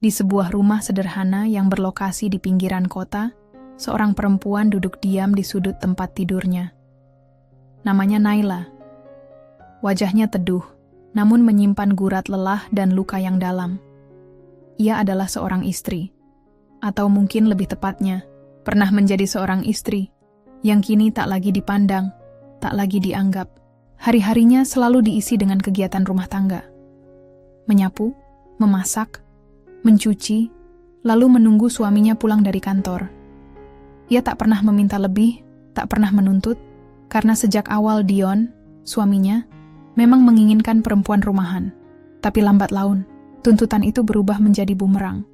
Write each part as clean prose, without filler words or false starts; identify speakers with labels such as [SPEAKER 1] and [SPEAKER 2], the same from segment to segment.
[SPEAKER 1] Di sebuah rumah sederhana yang berlokasi di pinggiran kota, seorang perempuan duduk diam di sudut tempat tidurnya. Namanya Naila. Wajahnya teduh, namun menyimpan gurat lelah dan luka yang dalam. Ia adalah seorang istri, atau mungkin lebih tepatnya, pernah menjadi seorang istri, yang kini tak lagi dipandang, tak lagi dianggap. Hari-harinya selalu diisi dengan kegiatan rumah tangga. Menyapu, memasak, mencuci, lalu menunggu suaminya pulang dari kantor. Ia tak pernah meminta lebih, tak pernah menuntut, karena sejak awal Dion, suaminya, memang menginginkan perempuan rumahan. Tapi lambat laun, tuntutan itu berubah menjadi bumerang.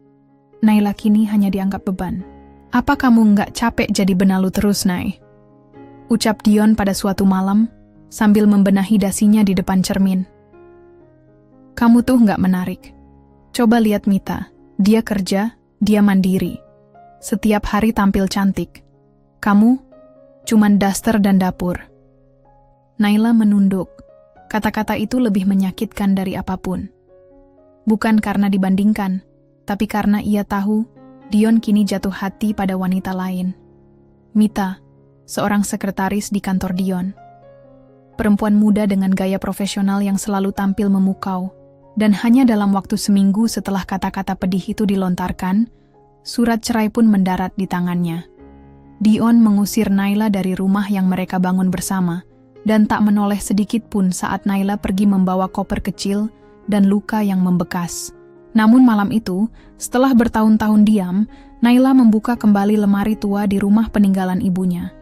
[SPEAKER 1] Naila kini hanya dianggap beban. "Apa kamu nggak capek jadi benalu terus, Nay?" ucap Dion pada suatu malam, sambil membenahi dasinya di depan cermin. "Kamu tuh nggak menarik. Coba lihat Mita, dia kerja, dia mandiri. Setiap hari tampil cantik. Kamu, cuman daster dan dapur." Naila menunduk. Kata-kata itu lebih menyakitkan dari apapun. Bukan karena dibandingkan, tapi karena ia tahu Dion kini jatuh hati pada wanita lain. Mita, seorang sekretaris di kantor Dion. Perempuan muda dengan gaya profesional yang selalu tampil memukau. Dan hanya dalam waktu seminggu setelah kata-kata pedih itu dilontarkan, surat cerai pun mendarat di tangannya. Dion mengusir Naila dari rumah yang mereka bangun bersama, dan tak menoleh sedikit pun saat Naila pergi membawa koper kecil dan luka yang membekas. Namun malam itu, setelah bertahun-tahun diam, Naila membuka kembali lemari tua di rumah peninggalan ibunya.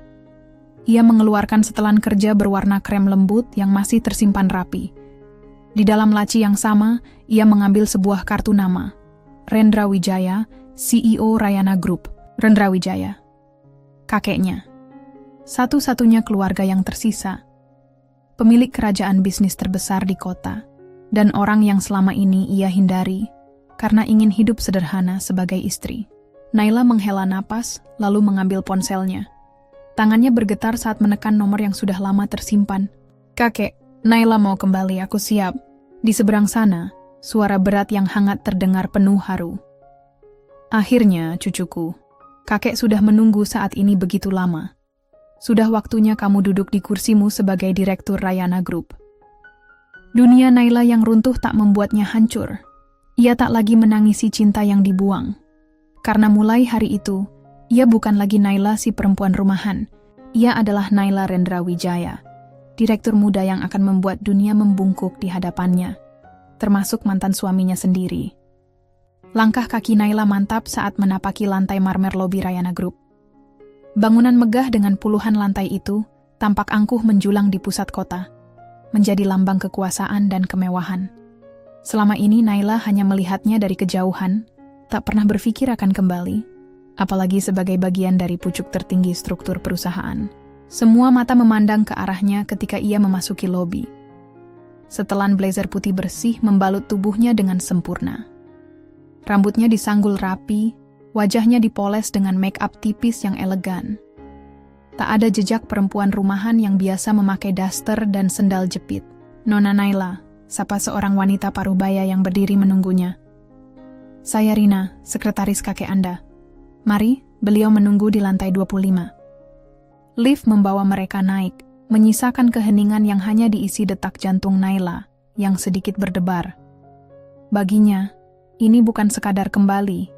[SPEAKER 1] Ia mengeluarkan setelan kerja berwarna krem lembut yang masih tersimpan rapi. Di dalam laci yang sama, ia mengambil sebuah kartu nama. Rendra Wijaya, CEO Rayana Group. Rendra Wijaya. Kakeknya. Satu-satunya keluarga yang tersisa. Pemilik kerajaan bisnis terbesar di kota. Dan orang yang selama ini ia hindari, karena ingin hidup sederhana sebagai istri. Naila menghela napas, lalu mengambil ponselnya. Tangannya bergetar saat menekan nomor yang sudah lama tersimpan. "Kakek, Naila mau kembali, aku siap." Di seberang sana, suara berat yang hangat terdengar penuh haru. "Akhirnya, cucuku. Kakek sudah menunggu saat ini begitu lama. Sudah waktunya kamu duduk di kursimu sebagai direktur Rayana Group." Dunia Naila yang runtuh tak membuatnya hancur. Ia tak lagi menangisi cinta yang dibuang. Karena mulai hari itu, ia bukan lagi Naila si perempuan rumahan. Ia adalah Naila Rendra Wijaya, direktur muda yang akan membuat dunia membungkuk di hadapannya, termasuk mantan suaminya sendiri. Langkah kaki Naila mantap saat menapaki lantai marmer lobi Rayana Group. Bangunan megah dengan puluhan lantai itu tampak angkuh menjulang di pusat kota, menjadi lambang kekuasaan dan kemewahan. Selama ini Naila hanya melihatnya dari kejauhan, tak pernah berpikir akan kembali, apalagi sebagai bagian dari pucuk tertinggi struktur perusahaan. Semua mata memandang ke arahnya ketika ia memasuki lobi. Setelan blazer putih bersih membalut tubuhnya dengan sempurna. Rambutnya disanggul rapi, wajahnya dipoles dengan make-up tipis yang elegan. Tak ada jejak perempuan rumahan yang biasa memakai daster dan sendal jepit. "Nona Naila," sapa seorang wanita parubaya yang berdiri menunggunya. "Saya Rina, sekretaris kakek Anda. Mari," beliau menunggu di lantai 25. Lift membawa mereka naik, menyisakan keheningan yang hanya diisi detak jantung Naila, yang sedikit berdebar. Baginya, ini bukan sekadar kembali,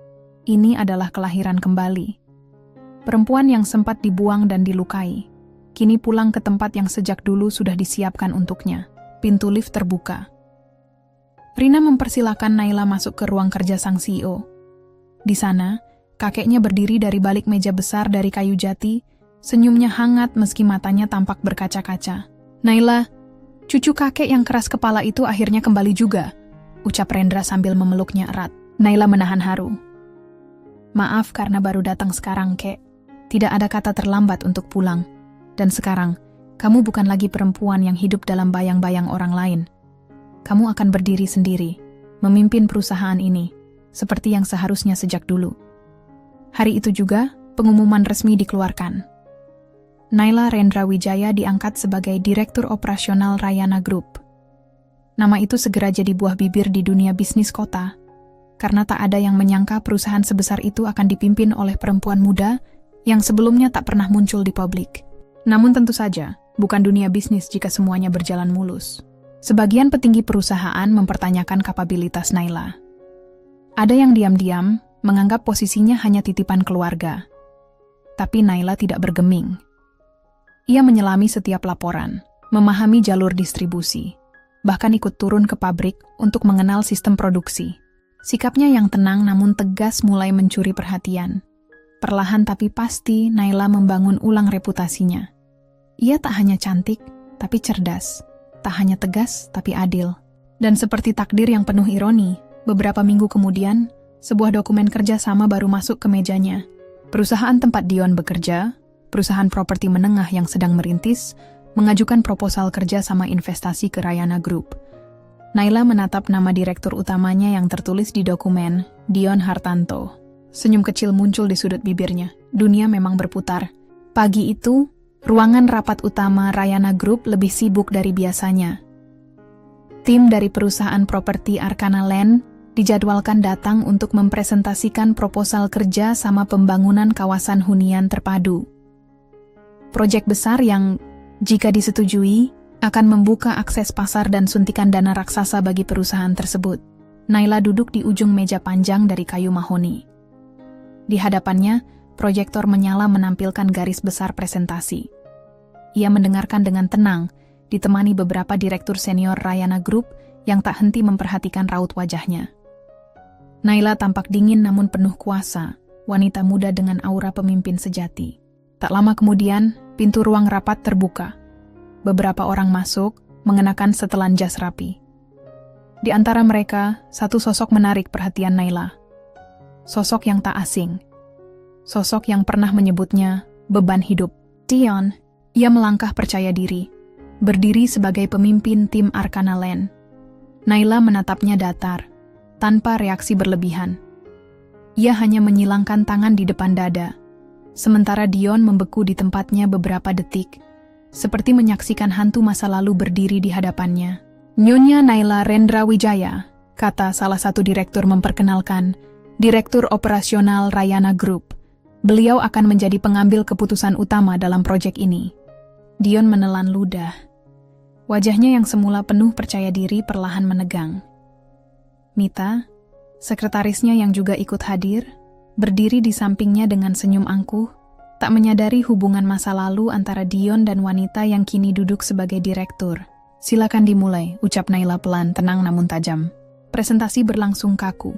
[SPEAKER 1] ini adalah kelahiran kembali. Perempuan yang sempat dibuang dan dilukai, kini pulang ke tempat yang sejak dulu sudah disiapkan untuknya. Pintu lift terbuka. Rina mempersilakan Naila masuk ke ruang kerja sang CEO. Di sana, kakeknya berdiri dari balik meja besar dari kayu jati, senyumnya hangat meski matanya tampak berkaca-kaca. "Naila, cucu kakek yang keras kepala itu akhirnya kembali juga," ucap Rendra sambil memeluknya erat. Naila menahan haru. "Maaf karena baru datang sekarang, Kek. Tidak ada kata terlambat untuk pulang. Dan sekarang, kamu bukan lagi perempuan yang hidup dalam bayang-bayang orang lain. Kamu akan berdiri sendiri, memimpin perusahaan ini, seperti yang seharusnya sejak dulu." Hari itu juga, pengumuman resmi dikeluarkan. Naila Rendra Wijaya diangkat sebagai Direktur Operasional Rayana Group. Nama itu segera jadi buah bibir di dunia bisnis kota. karena tak ada yang menyangka perusahaan sebesar itu akan dipimpin oleh perempuan muda yang sebelumnya tak pernah muncul di publik. Namun tentu saja, bukan dunia bisnis jika semuanya berjalan mulus. Sebagian petinggi perusahaan mempertanyakan kapabilitas Naila. Ada yang diam-diam menganggap posisinya hanya titipan keluarga. Tapi Naila tidak bergeming. Ia menyelami setiap laporan, memahami jalur distribusi, bahkan ikut turun ke pabrik untuk mengenal sistem produksi. Sikapnya yang tenang namun tegas mulai mencuri perhatian. Perlahan tapi pasti Naila membangun ulang reputasinya. Ia tak hanya cantik, tapi cerdas. Tak hanya tegas, tapi adil. Dan seperti takdir yang penuh ironi, beberapa minggu kemudian, sebuah dokumen kerja sama baru masuk ke mejanya. Perusahaan tempat Dion bekerja, perusahaan properti menengah yang sedang merintis, mengajukan proposal kerja sama investasi ke Rayana Group. Naila menatap nama direktur utamanya yang tertulis di dokumen, Dion Hartanto. Senyum kecil muncul di sudut bibirnya. Dunia memang berputar. Pagi itu, ruangan rapat utama Rayana Group lebih sibuk dari biasanya. Tim dari perusahaan properti Arkana Land dijadwalkan datang untuk mempresentasikan proposal kerja sama pembangunan kawasan hunian terpadu. Proyek besar yang, jika disetujui, akan membuka akses pasar dan suntikan dana raksasa bagi perusahaan tersebut. Naila duduk di ujung meja panjang dari kayu mahoni. Di hadapannya, proyektor menyala menampilkan garis besar presentasi. Ia mendengarkan dengan tenang, ditemani beberapa direktur senior Rayana Group yang tak henti memperhatikan raut wajahnya. Naila tampak dingin namun penuh kuasa, wanita muda dengan aura pemimpin sejati. Tak lama kemudian, pintu ruang rapat terbuka. Beberapa orang masuk, mengenakan setelan jas rapi. Di antara mereka, satu sosok menarik perhatian Naila. Sosok yang tak asing. Sosok yang pernah menyebutnya beban hidup. Dion, ia melangkah percaya diri, berdiri sebagai pemimpin tim Arkana Land. Naila menatapnya datar, tanpa reaksi berlebihan. Ia hanya menyilangkan tangan di depan dada, sementara Dion membeku di tempatnya beberapa detik, seperti menyaksikan hantu masa lalu berdiri di hadapannya. Nyonya Naila Rendra Wijaya, kata salah satu direktur memperkenalkan, Direktur Operasional Rayana Group. Beliau akan menjadi pengambil keputusan utama dalam proyek ini. Dion menelan ludah. Wajahnya yang semula penuh percaya diri perlahan menegang. Mita, sekretarisnya yang juga ikut hadir, berdiri di sampingnya dengan senyum angkuh, tak menyadari hubungan masa lalu antara Dion dan wanita yang kini duduk sebagai direktur. Silakan dimulai, ucap Naila pelan, tenang namun tajam. Presentasi berlangsung kaku.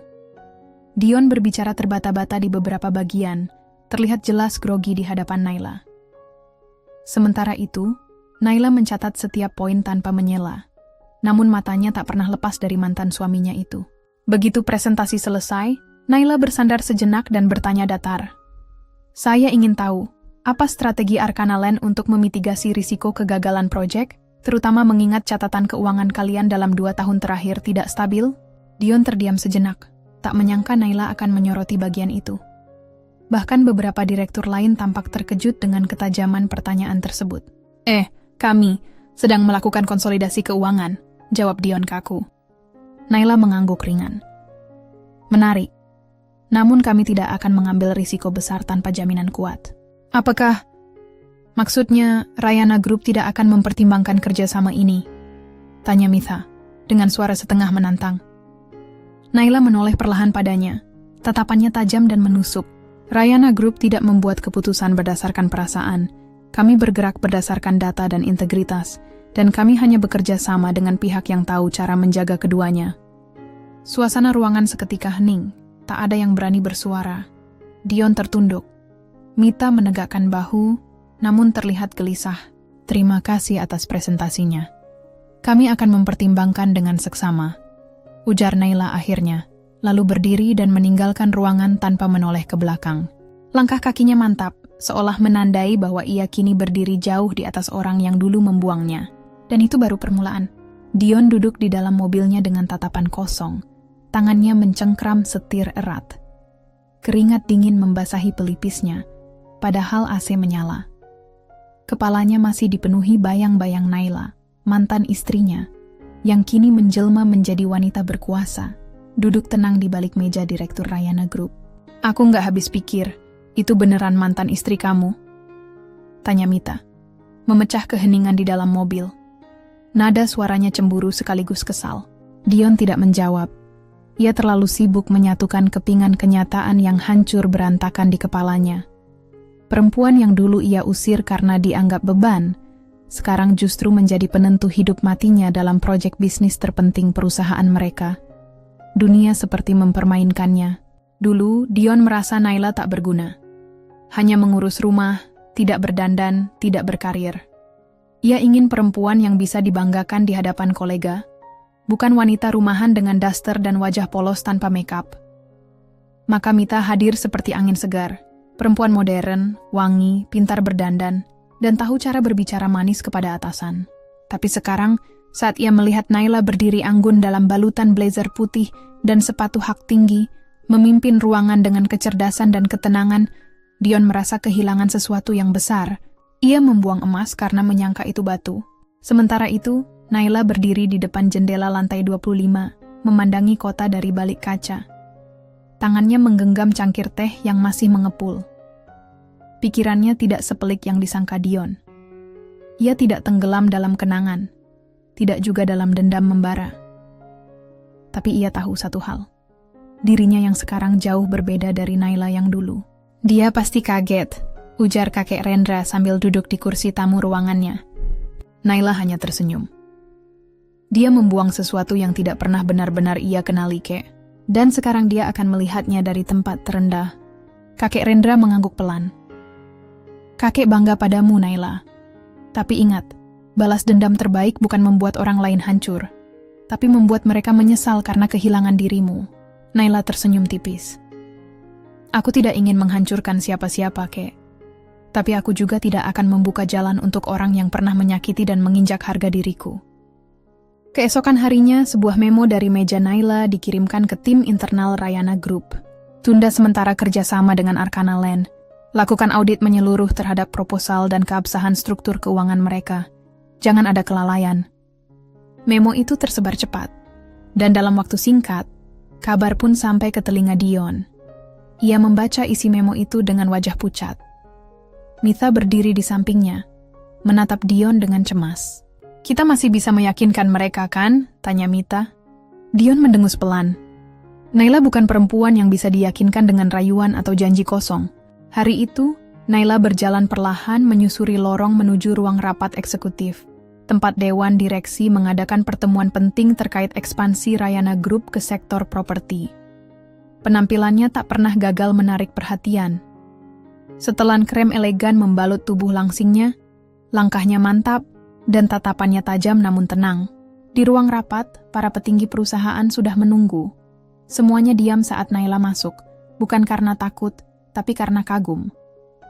[SPEAKER 1] Dion berbicara terbata-bata di beberapa bagian, terlihat jelas grogi di hadapan Naila. Sementara itu, Naila mencatat setiap poin tanpa menyela. Namun matanya tak pernah lepas dari mantan suaminya itu. Begitu presentasi selesai, Naila bersandar sejenak dan bertanya datar. Saya ingin tahu, apa strategi Arkana Land untuk memitigasi risiko kegagalan proyek, terutama mengingat catatan keuangan kalian dalam 2 tahun terakhir tidak stabil? Dion terdiam sejenak, tak menyangka Naila akan menyoroti bagian itu. Bahkan beberapa direktur lain tampak terkejut dengan ketajaman pertanyaan tersebut. Kami sedang melakukan konsolidasi keuangan, jawab Dion kaku. Naila mengangguk ringan. Menarik. Namun kami tidak akan mengambil risiko besar tanpa jaminan kuat. Apakah maksudnya Rayana Group tidak akan mempertimbangkan kerjasama ini? Tanya Mitha, dengan suara setengah menantang. Naila menoleh perlahan padanya. Tatapannya tajam dan menusuk. Rayana Group tidak membuat keputusan berdasarkan perasaan. Kami bergerak berdasarkan data dan integritas, dan kami hanya bekerja sama dengan pihak yang tahu cara menjaga keduanya. Suasana ruangan seketika hening, tak ada yang berani bersuara. Dion tertunduk. Mita menegakkan bahu, namun terlihat gelisah. Terima kasih atas presentasinya. Kami akan mempertimbangkan dengan seksama, ujar Naila akhirnya, lalu berdiri dan meninggalkan ruangan tanpa menoleh ke belakang. Langkah kakinya mantap, seolah menandai bahwa ia kini berdiri jauh di atas orang yang dulu membuangnya. Dan itu baru permulaan. Dion duduk di dalam mobilnya dengan tatapan kosong. Tangannya mencengkram setir erat. Keringat dingin membasahi pelipisnya, padahal AC menyala. Kepalanya masih dipenuhi bayang-bayang Naila, mantan istrinya, yang kini menjelma menjadi wanita berkuasa, duduk tenang di balik meja Direktur Rayana Group. "Aku nggak habis pikir, itu beneran mantan istri kamu?" tanya Mita, memecah keheningan di dalam mobil. Nada suaranya cemburu sekaligus kesal. Dion tidak menjawab. Ia terlalu sibuk menyatukan kepingan kenyataan yang hancur berantakan di kepalanya. Perempuan yang dulu ia usir karena dianggap beban, sekarang justru menjadi penentu hidup matinya dalam proyek bisnis terpenting perusahaan mereka. Dunia seperti mempermainkannya. Dulu, Dion merasa Naila tak berguna. Hanya mengurus rumah, tidak berdandan, tidak berkarir. Ia ingin perempuan yang bisa dibanggakan di hadapan kolega, bukan wanita rumahan dengan daster dan wajah polos tanpa makeup. Maka Mita hadir seperti angin segar. Perempuan modern, wangi, pintar berdandan, dan tahu cara berbicara manis kepada atasan. Tapi sekarang, saat ia melihat Naila berdiri anggun dalam balutan blazer putih dan sepatu hak tinggi, memimpin ruangan dengan kecerdasan dan ketenangan, Dion merasa kehilangan sesuatu yang besar. Ia membuang emas karena menyangka itu batu. Sementara itu, Naila berdiri di depan jendela lantai 25, memandangi kota dari balik kaca. Tangannya menggenggam cangkir teh yang masih mengepul. Pikirannya tidak sepelik yang disangka Dion. Ia tidak tenggelam dalam kenangan, tidak juga dalam dendam membara. Tapi ia tahu satu hal. Dirinya yang sekarang jauh berbeda dari Naila yang dulu. "Dia pasti kaget," ujar kakek Rendra sambil duduk di kursi tamu ruangannya. Naila hanya tersenyum. Dia membuang sesuatu yang tidak pernah benar-benar ia kenali, Kek. Dan sekarang dia akan melihatnya dari tempat terendah. Kakek Rendra mengangguk pelan. "Kakek bangga padamu, Naila. Tapi ingat, balas dendam terbaik bukan membuat orang lain hancur, tapi membuat mereka menyesal karena kehilangan dirimu." Naila tersenyum tipis. "Aku tidak ingin menghancurkan siapa-siapa, Kek. Tapi aku juga tidak akan membuka jalan untuk orang yang pernah menyakiti dan menginjak harga diriku." Keesokan harinya, sebuah memo dari meja Naila dikirimkan ke tim internal Rayana Group. "Tunda sementara kerjasama dengan Arkana Land. Lakukan audit menyeluruh terhadap proposal dan keabsahan struktur keuangan mereka. Jangan ada kelalaian." Memo itu tersebar cepat. Dan dalam waktu singkat, kabar pun sampai ke telinga Dion. Ia membaca isi memo itu dengan wajah pucat. Mita berdiri di sampingnya, menatap Dion dengan cemas. "Kita masih bisa meyakinkan mereka, kan?" tanya Mita. Dion mendengus pelan. Naila bukan perempuan yang bisa diyakinkan dengan rayuan atau janji kosong. Hari itu, Naila berjalan perlahan menyusuri lorong menuju ruang rapat eksekutif, tempat Dewan Direksi mengadakan pertemuan penting terkait ekspansi Rayana Group ke sektor properti. Penampilannya tak pernah gagal menarik perhatian. Setelan krem elegan membalut tubuh langsingnya, langkahnya mantap, dan tatapannya tajam namun tenang. Di ruang rapat, para petinggi perusahaan sudah menunggu. Semuanya diam saat Naila masuk, bukan karena takut, tapi karena kagum.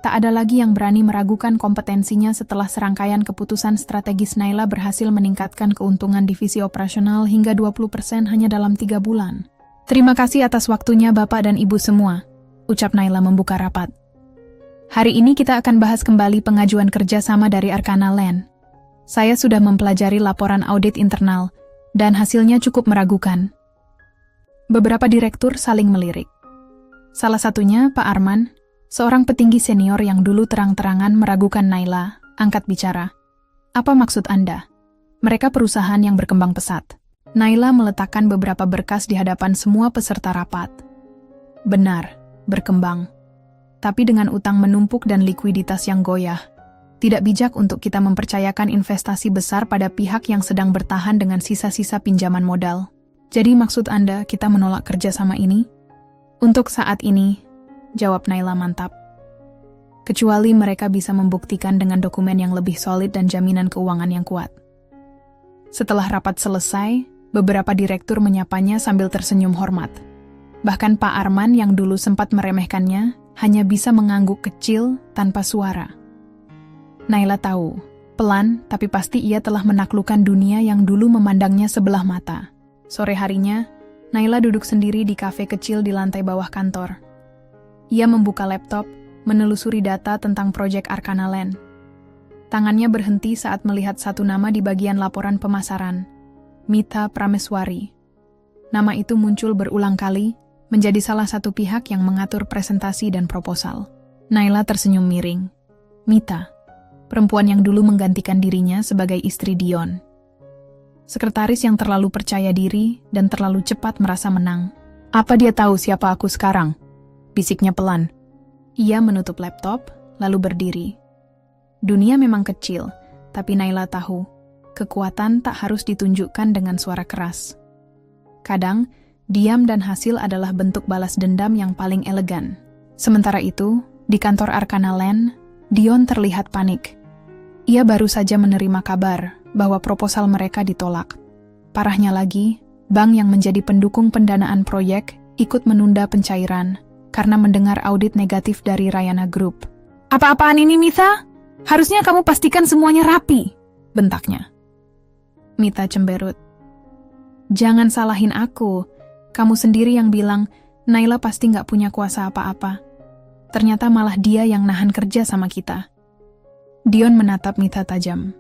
[SPEAKER 1] Tak ada lagi yang berani meragukan kompetensinya setelah serangkaian keputusan strategis Naila berhasil meningkatkan keuntungan divisi operasional hingga 20% hanya dalam 3 bulan. "Terima kasih atas waktunya Bapak dan Ibu semua," ucap Naila membuka rapat. "Hari ini kita akan bahas kembali pengajuan kerjasama dari Arkana Land. Saya sudah mempelajari laporan audit internal, dan hasilnya cukup meragukan." Beberapa direktur saling melirik. Salah satunya Pak Arman, seorang petinggi senior yang dulu terang-terangan meragukan Naila, angkat bicara. "Apa maksud Anda? Mereka perusahaan yang berkembang pesat." Naila meletakkan beberapa berkas di hadapan semua peserta rapat. "Benar, berkembang. Tapi dengan utang menumpuk dan likuiditas yang goyah. Tidak bijak untuk kita mempercayakan investasi besar pada pihak yang sedang bertahan dengan sisa-sisa pinjaman modal. Jadi maksud Anda kita menolak kerjasama ini?" "Untuk saat ini," jawab Naila mantap. "Kecuali mereka bisa membuktikan dengan dokumen yang lebih solid dan jaminan keuangan yang kuat." Setelah rapat selesai, beberapa direktur menyapanya sambil tersenyum hormat. Bahkan Pak Arman yang dulu sempat meremehkannya, hanya bisa mengangguk kecil tanpa suara. Naila tahu, pelan tapi pasti ia telah menaklukkan dunia yang dulu memandangnya sebelah mata. Sore harinya, Naila duduk sendiri di kafe kecil di lantai bawah kantor. Ia membuka laptop, menelusuri data tentang proyek Arkana Land. Tangannya berhenti saat melihat satu nama di bagian laporan pemasaran, Mita Prameswari. Nama itu muncul berulang kali, menjadi salah satu pihak yang mengatur presentasi dan proposal. Naila tersenyum miring. Mita, perempuan yang dulu menggantikan dirinya sebagai istri Dion. Sekretaris yang terlalu percaya diri dan terlalu cepat merasa menang. Apa dia tahu siapa aku sekarang? Bisiknya pelan. Ia menutup laptop, lalu berdiri. Dunia memang kecil, tapi Naila tahu, kekuatan tak harus ditunjukkan dengan suara keras. Kadang, diam dan hasil adalah bentuk balas dendam yang paling elegan. Sementara itu, di kantor Arkana Land, Dion terlihat panik. Ia baru saja menerima kabar bahwa proposal mereka ditolak. Parahnya lagi, bank yang menjadi pendukung pendanaan proyek ikut menunda pencairan karena mendengar audit negatif dari Rayana Group. Apa-apaan ini, Mita? Harusnya kamu pastikan semuanya rapi, bentaknya. Mita cemberut. Jangan salahin aku. Kamu sendiri yang bilang Naila pasti nggak punya kuasa apa-apa. Ternyata malah dia yang nahan kerja sama kita. Dion menatap Mita tajam.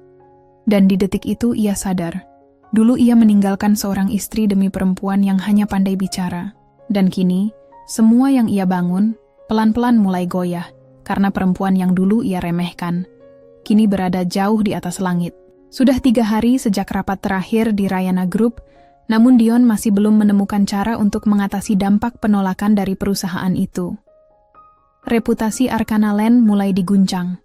[SPEAKER 1] Dan di detik itu ia sadar. Dulu ia meninggalkan seorang istri demi perempuan yang hanya pandai bicara. Dan kini, semua yang ia bangun, pelan-pelan mulai goyah. Karena perempuan yang dulu ia remehkan, kini berada jauh di atas langit. Sudah 3 hari sejak rapat terakhir di Rayana Group, namun Dion masih belum menemukan cara untuk mengatasi dampak penolakan dari perusahaan itu. Reputasi Arkana Land mulai diguncang.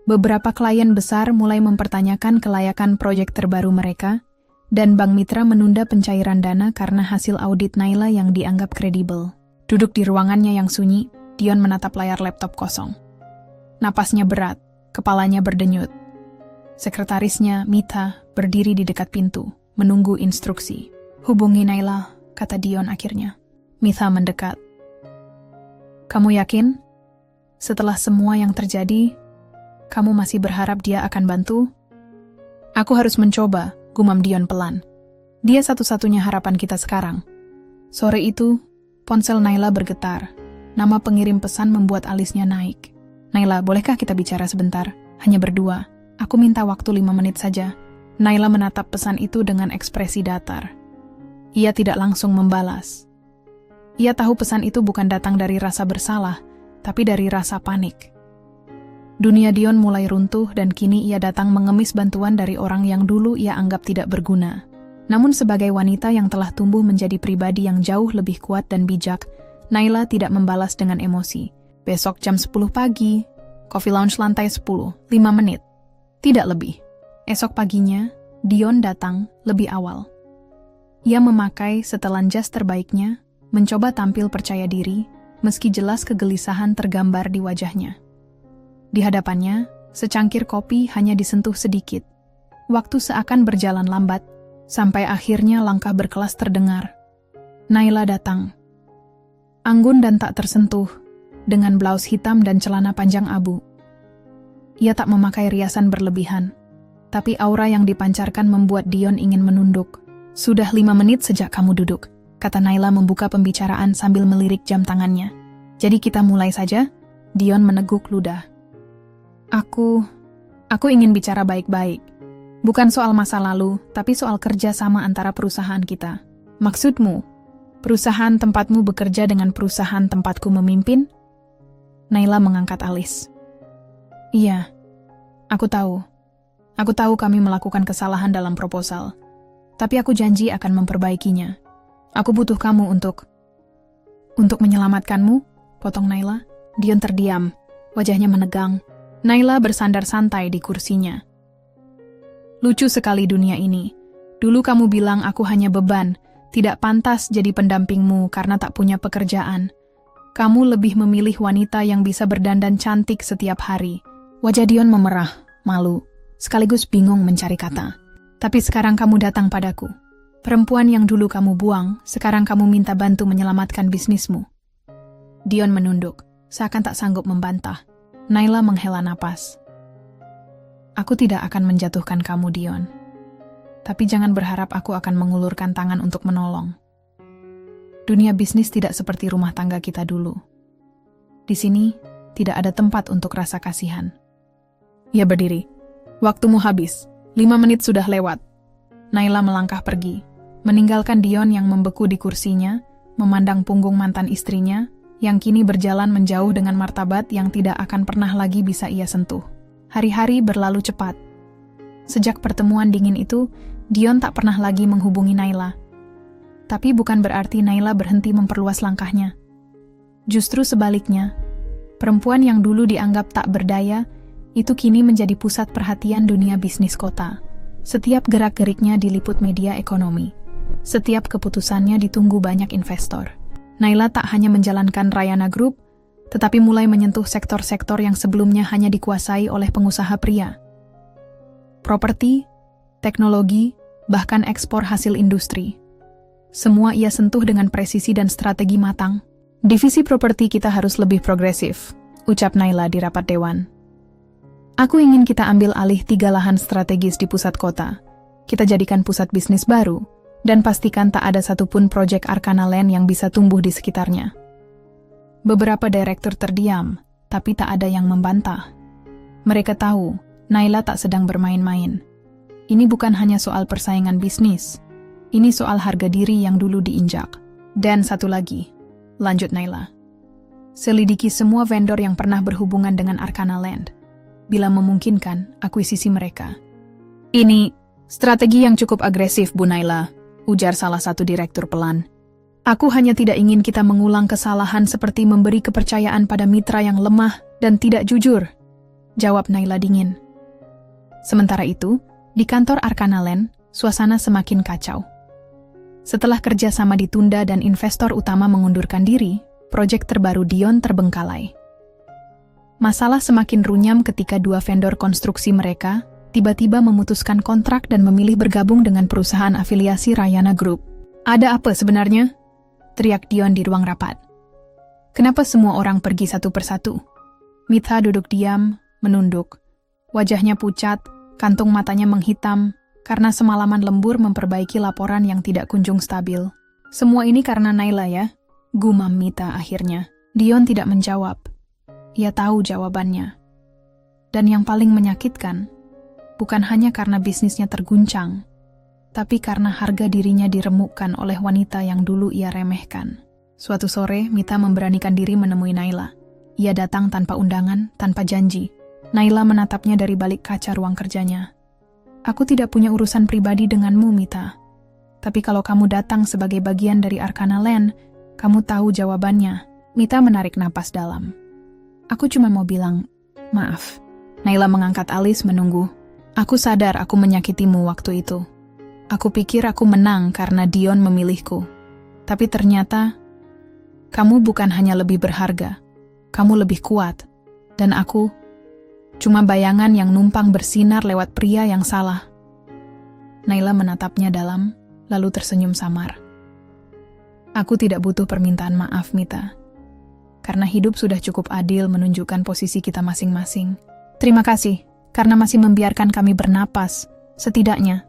[SPEAKER 1] Beberapa klien besar mulai mempertanyakan kelayakan proyek terbaru mereka, dan Bank Mitra menunda pencairan dana karena hasil audit Naila yang dianggap kredibel. Duduk di ruangannya yang sunyi, Dion menatap layar laptop kosong. Napasnya berat, kepalanya berdenyut. Sekretarisnya, Mita, berdiri di dekat pintu, menunggu instruksi. Hubungi Naila, kata Dion akhirnya. Mita mendekat. Kamu yakin? Setelah semua yang terjadi, kamu masih berharap dia akan bantu? Aku harus mencoba, gumam Dion pelan. Dia satu-satunya harapan kita sekarang. Sore itu, ponsel Naila bergetar. Nama pengirim pesan membuat alisnya naik. Naila, bolehkah kita bicara sebentar? Hanya berdua. Aku minta waktu 5 menit saja. Naila menatap pesan itu dengan ekspresi datar. Ia tidak langsung membalas. Ia tahu pesan itu bukan datang dari rasa bersalah, tapi dari rasa panik. Dunia Dion mulai runtuh dan kini ia datang mengemis bantuan dari orang yang dulu ia anggap tidak berguna. Namun sebagai wanita yang telah tumbuh menjadi pribadi yang jauh lebih kuat dan bijak, Naila tidak membalas dengan emosi. Besok jam 10 pagi, coffee lounge lantai 10, 5 menit. Tidak lebih. Esok paginya, Dion datang lebih awal. Ia memakai setelan jas terbaiknya, mencoba tampil percaya diri, meski jelas kegelisahan tergambar di wajahnya. Di hadapannya, secangkir kopi hanya disentuh sedikit. Waktu seakan berjalan lambat, sampai akhirnya langkah berkelas terdengar. Naila datang. Anggun dan tak tersentuh, dengan blaus hitam dan celana panjang abu. Ia tak memakai riasan berlebihan, tapi aura yang dipancarkan membuat Dion ingin menunduk. Sudah 5 menit sejak kamu duduk, kata Naila membuka pembicaraan sambil melirik jam tangannya. Jadi kita mulai saja? Dion meneguk ludah. Aku ingin bicara baik-baik. Bukan soal masa lalu, tapi soal kerja sama antara perusahaan kita. Maksudmu? Perusahaan tempatmu bekerja dengan perusahaan tempatku memimpin? Naila mengangkat alis. Iya, aku tahu. Aku tahu kami melakukan kesalahan dalam proposal. Tapi aku janji akan memperbaikinya. Aku butuh kamu untuk menyelamatkanmu, potong Naila. Dion terdiam, wajahnya menegang. Naila bersandar santai di kursinya. Lucu sekali dunia ini. Dulu kamu bilang aku hanya beban, tidak pantas jadi pendampingmu karena tak punya pekerjaan. Kamu lebih memilih wanita yang bisa berdandan cantik setiap hari. Wajah Dion memerah, malu, sekaligus bingung mencari kata. Tapi sekarang kamu datang padaku. Perempuan yang dulu kamu buang, sekarang kamu minta bantu menyelamatkan bisnismu. Dion menunduk, seakan tak sanggup membantah. Naila menghela napas. Aku tidak akan menjatuhkan kamu, Dion. Tapi jangan berharap aku akan mengulurkan tangan untuk menolong. Dunia bisnis tidak seperti rumah tangga kita dulu. Di sini, tidak ada tempat untuk rasa kasihan. Ia berdiri. Waktumu habis. 5 menit sudah lewat. Naila melangkah pergi. meninggalkan Dion yang membeku di kursinya, memandang punggung mantan istrinya, yang kini berjalan menjauh dengan martabat yang tidak akan pernah lagi bisa ia sentuh. Hari-hari berlalu cepat. Sejak pertemuan dingin itu, Dion tak pernah lagi menghubungi Naila. Tapi bukan berarti Naila berhenti memperluas langkahnya. Justru sebaliknya, perempuan yang dulu dianggap tak berdaya, itu kini menjadi pusat perhatian dunia bisnis kota. Setiap gerak-geriknya diliput media ekonomi. Setiap keputusannya ditunggu banyak investor. Naila tak hanya menjalankan Rayana Group, tetapi mulai menyentuh sektor-sektor yang sebelumnya hanya dikuasai oleh pengusaha pria. Properti, teknologi, bahkan ekspor hasil industri. Semua ia sentuh dengan presisi dan strategi matang. Divisi properti kita harus lebih progresif, ucap Naila di rapat dewan. Aku ingin kita ambil alih 3 lahan strategis di pusat kota. Kita jadikan pusat bisnis baru, dan pastikan tak ada satupun proyek Arkana Land yang bisa tumbuh di sekitarnya. Beberapa direktur terdiam, tapi tak ada yang membantah. Mereka tahu, Naila tak sedang bermain-main. Ini bukan hanya soal persaingan bisnis, ini soal harga diri yang dulu diinjak. Dan satu lagi, lanjut Naila. Selidiki semua vendor yang pernah berhubungan dengan Arkana Land. Bila memungkinkan, akuisisi mereka. Ini strategi yang cukup agresif, Bu Naila, ujar salah satu direktur pelan. Aku hanya tidak ingin kita mengulang kesalahan seperti memberi kepercayaan pada mitra yang lemah dan tidak jujur, jawab Naila dingin. Sementara itu, di kantor Arkana Land, suasana semakin kacau. Setelah kerjasama ditunda dan investor utama mengundurkan diri, proyek terbaru Dion terbengkalai. Masalah semakin runyam ketika 2 vendor konstruksi mereka tiba-tiba memutuskan kontrak dan memilih bergabung dengan perusahaan afiliasi Rayana Group. Ada apa sebenarnya? Teriak Dion di ruang rapat. Kenapa semua orang pergi satu persatu? Mitha duduk diam, menunduk. Wajahnya pucat, kantung matanya menghitam, karena semalaman lembur memperbaiki laporan yang tidak kunjung stabil. Semua ini karena Naila ya? Gumam Mitha akhirnya. Dion tidak menjawab. Ia tahu jawabannya. Dan yang paling menyakitkan, bukan hanya karena bisnisnya terguncang, tapi karena harga dirinya diremukkan oleh wanita yang dulu ia remehkan. Suatu sore, Mitha memberanikan diri menemui Naila. Ia datang tanpa undangan, tanpa janji. Naila menatapnya dari balik kaca ruang kerjanya. Aku tidak punya urusan pribadi denganmu, Mitha. Tapi kalau kamu datang sebagai bagian dari Arkana Land, kamu tahu jawabannya. Mitha menarik napas dalam. Aku cuma mau bilang, maaf. Naila mengangkat alis menunggu. Aku sadar aku menyakitimu waktu itu. Aku pikir aku menang karena Dion memilihku. Tapi ternyata, kamu bukan hanya lebih berharga, kamu lebih kuat. Dan aku, cuma bayangan yang numpang bersinar lewat pria yang salah. Naila menatapnya dalam, lalu tersenyum samar. Aku tidak butuh permintaan maaf, Mitha. Karena hidup sudah cukup adil menunjukkan posisi kita masing-masing. Terima kasih. Karena masih membiarkan kami bernapas, setidaknya,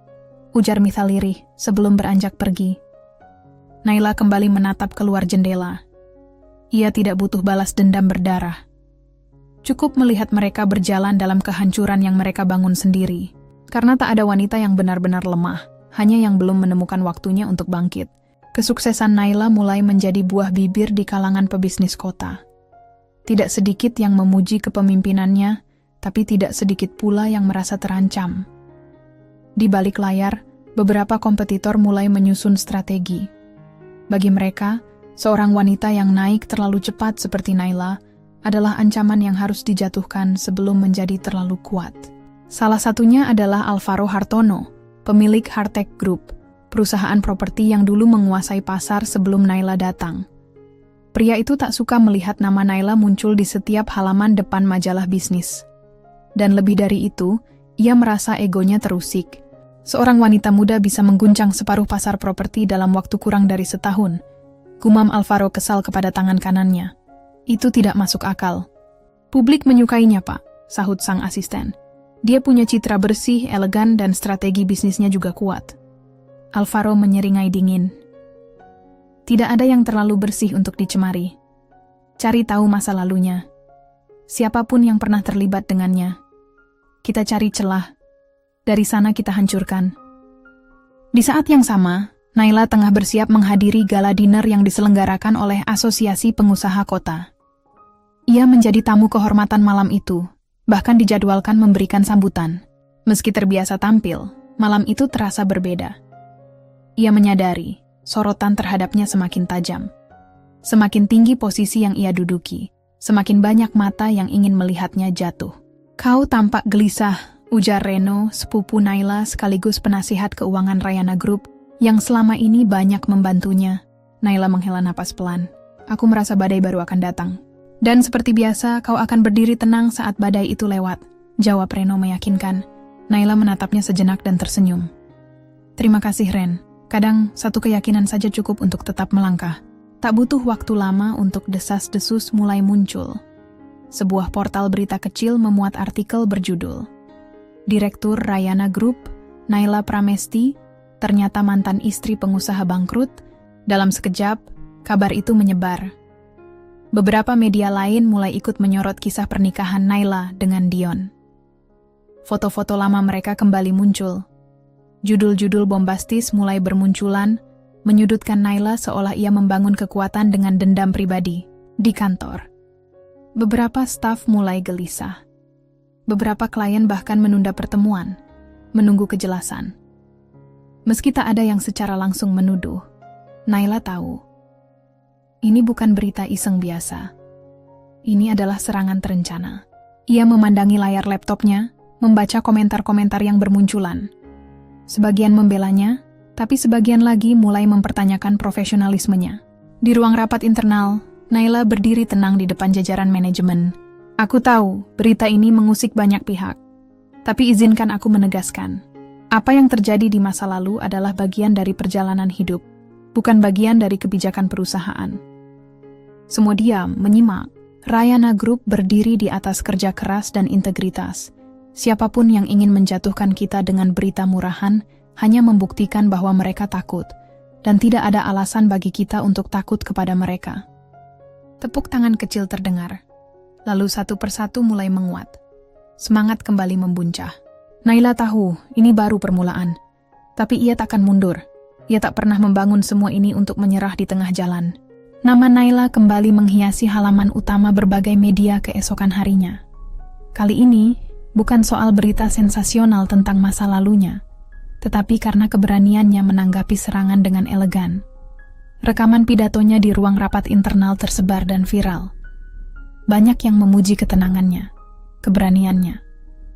[SPEAKER 1] ujar Mitha lirih sebelum beranjak pergi. Naila kembali menatap keluar jendela. Ia tidak butuh balas dendam berdarah. Cukup melihat mereka berjalan dalam kehancuran yang mereka bangun sendiri. Karena tak ada wanita yang benar-benar lemah, hanya yang belum menemukan waktunya untuk bangkit. Kesuksesan Naila mulai menjadi buah bibir di kalangan pebisnis kota. Tidak sedikit yang memuji kepemimpinannya, tapi tidak sedikit pula yang merasa terancam. Di balik layar, beberapa kompetitor mulai menyusun strategi. Bagi mereka, seorang wanita yang naik terlalu cepat seperti Naila adalah ancaman yang harus dijatuhkan sebelum menjadi terlalu kuat. Salah satunya adalah Alvaro Hartono, pemilik Hartek Group, perusahaan properti yang dulu menguasai pasar sebelum Naila datang. Pria itu tak suka melihat nama Naila muncul di setiap halaman depan majalah bisnis. Dan lebih dari itu, ia merasa egonya terusik. Seorang wanita muda bisa mengguncang separuh pasar properti dalam waktu kurang dari setahun. Gumam Alvaro kesal kepada tangan kanannya. Itu tidak masuk akal. Publik menyukainya, Pak, sahut sang asisten. Dia punya citra bersih, elegan, dan strategi bisnisnya juga kuat. Alvaro menyeringai dingin. Tidak ada yang terlalu bersih untuk dicemari. Cari tahu masa lalunya. Siapapun yang pernah terlibat dengannya. Kita cari celah. Dari sana kita hancurkan. Di saat yang sama, Naila tengah bersiap menghadiri gala dinner yang diselenggarakan oleh Asosiasi Pengusaha Kota. Ia menjadi tamu kehormatan malam itu, bahkan dijadwalkan memberikan sambutan. Meski terbiasa tampil, malam itu terasa berbeda. Ia menyadari, sorotan terhadapnya semakin tajam. Semakin tinggi posisi yang ia duduki, semakin banyak mata yang ingin melihatnya jatuh. "Kau tampak gelisah," ujar Reno, sepupu Naila sekaligus penasihat keuangan Rayana Group, yang selama ini banyak membantunya. Naila menghela napas pelan. "Aku merasa badai baru akan datang. Dan seperti biasa, kau akan berdiri tenang saat badai itu lewat," jawab Reno meyakinkan. Naila menatapnya sejenak dan tersenyum. "Terima kasih, Ren. Kadang satu keyakinan saja cukup untuk tetap melangkah." Tak butuh waktu lama untuk desas-desus mulai muncul. Sebuah portal berita kecil memuat artikel berjudul, "Direktur Rayana Group, Naila Pramesti, ternyata mantan istri pengusaha bangkrut." Dalam sekejap, kabar itu menyebar. Beberapa media lain mulai ikut menyorot kisah pernikahan Naila dengan Dion. Foto-foto lama mereka kembali muncul. Judul-judul bombastis mulai bermunculan, menyudutkan Naila seolah ia membangun kekuatan dengan dendam pribadi di kantor. Beberapa staf mulai gelisah. Beberapa klien bahkan menunda pertemuan, menunggu kejelasan. Meski tak ada yang secara langsung menuduh, Naila tahu, ini bukan berita iseng biasa. Ini adalah serangan terencana. Ia memandangi layar laptopnya, membaca komentar-komentar yang bermunculan. Sebagian membelanya, tapi sebagian lagi mulai mempertanyakan profesionalismenya. Di ruang rapat internal, Naila berdiri tenang di depan jajaran manajemen. "Aku tahu, berita ini mengusik banyak pihak. Tapi izinkan aku menegaskan, apa yang terjadi di masa lalu adalah bagian dari perjalanan hidup, bukan bagian dari kebijakan perusahaan." Semua diam, menyimak. Rayana Group berdiri di atas kerja keras dan integritas. Siapapun yang ingin menjatuhkan kita dengan berita murahan hanya membuktikan bahwa mereka takut, dan tidak ada alasan bagi kita untuk takut kepada mereka. Tepuk tangan kecil terdengar, lalu satu persatu mulai menguat. Semangat kembali membuncah. Naila tahu, ini baru permulaan. Tapi ia tak akan mundur. Ia tak pernah membangun semua ini untuk menyerah di tengah jalan. Nama Naila kembali menghiasi halaman utama berbagai media keesokan harinya. Kali ini, bukan soal berita sensasional tentang masa lalunya, tetapi karena keberaniannya menanggapi serangan dengan elegan. Rekaman pidatonya di ruang rapat internal tersebar dan viral. Banyak yang memuji ketenangannya, keberaniannya,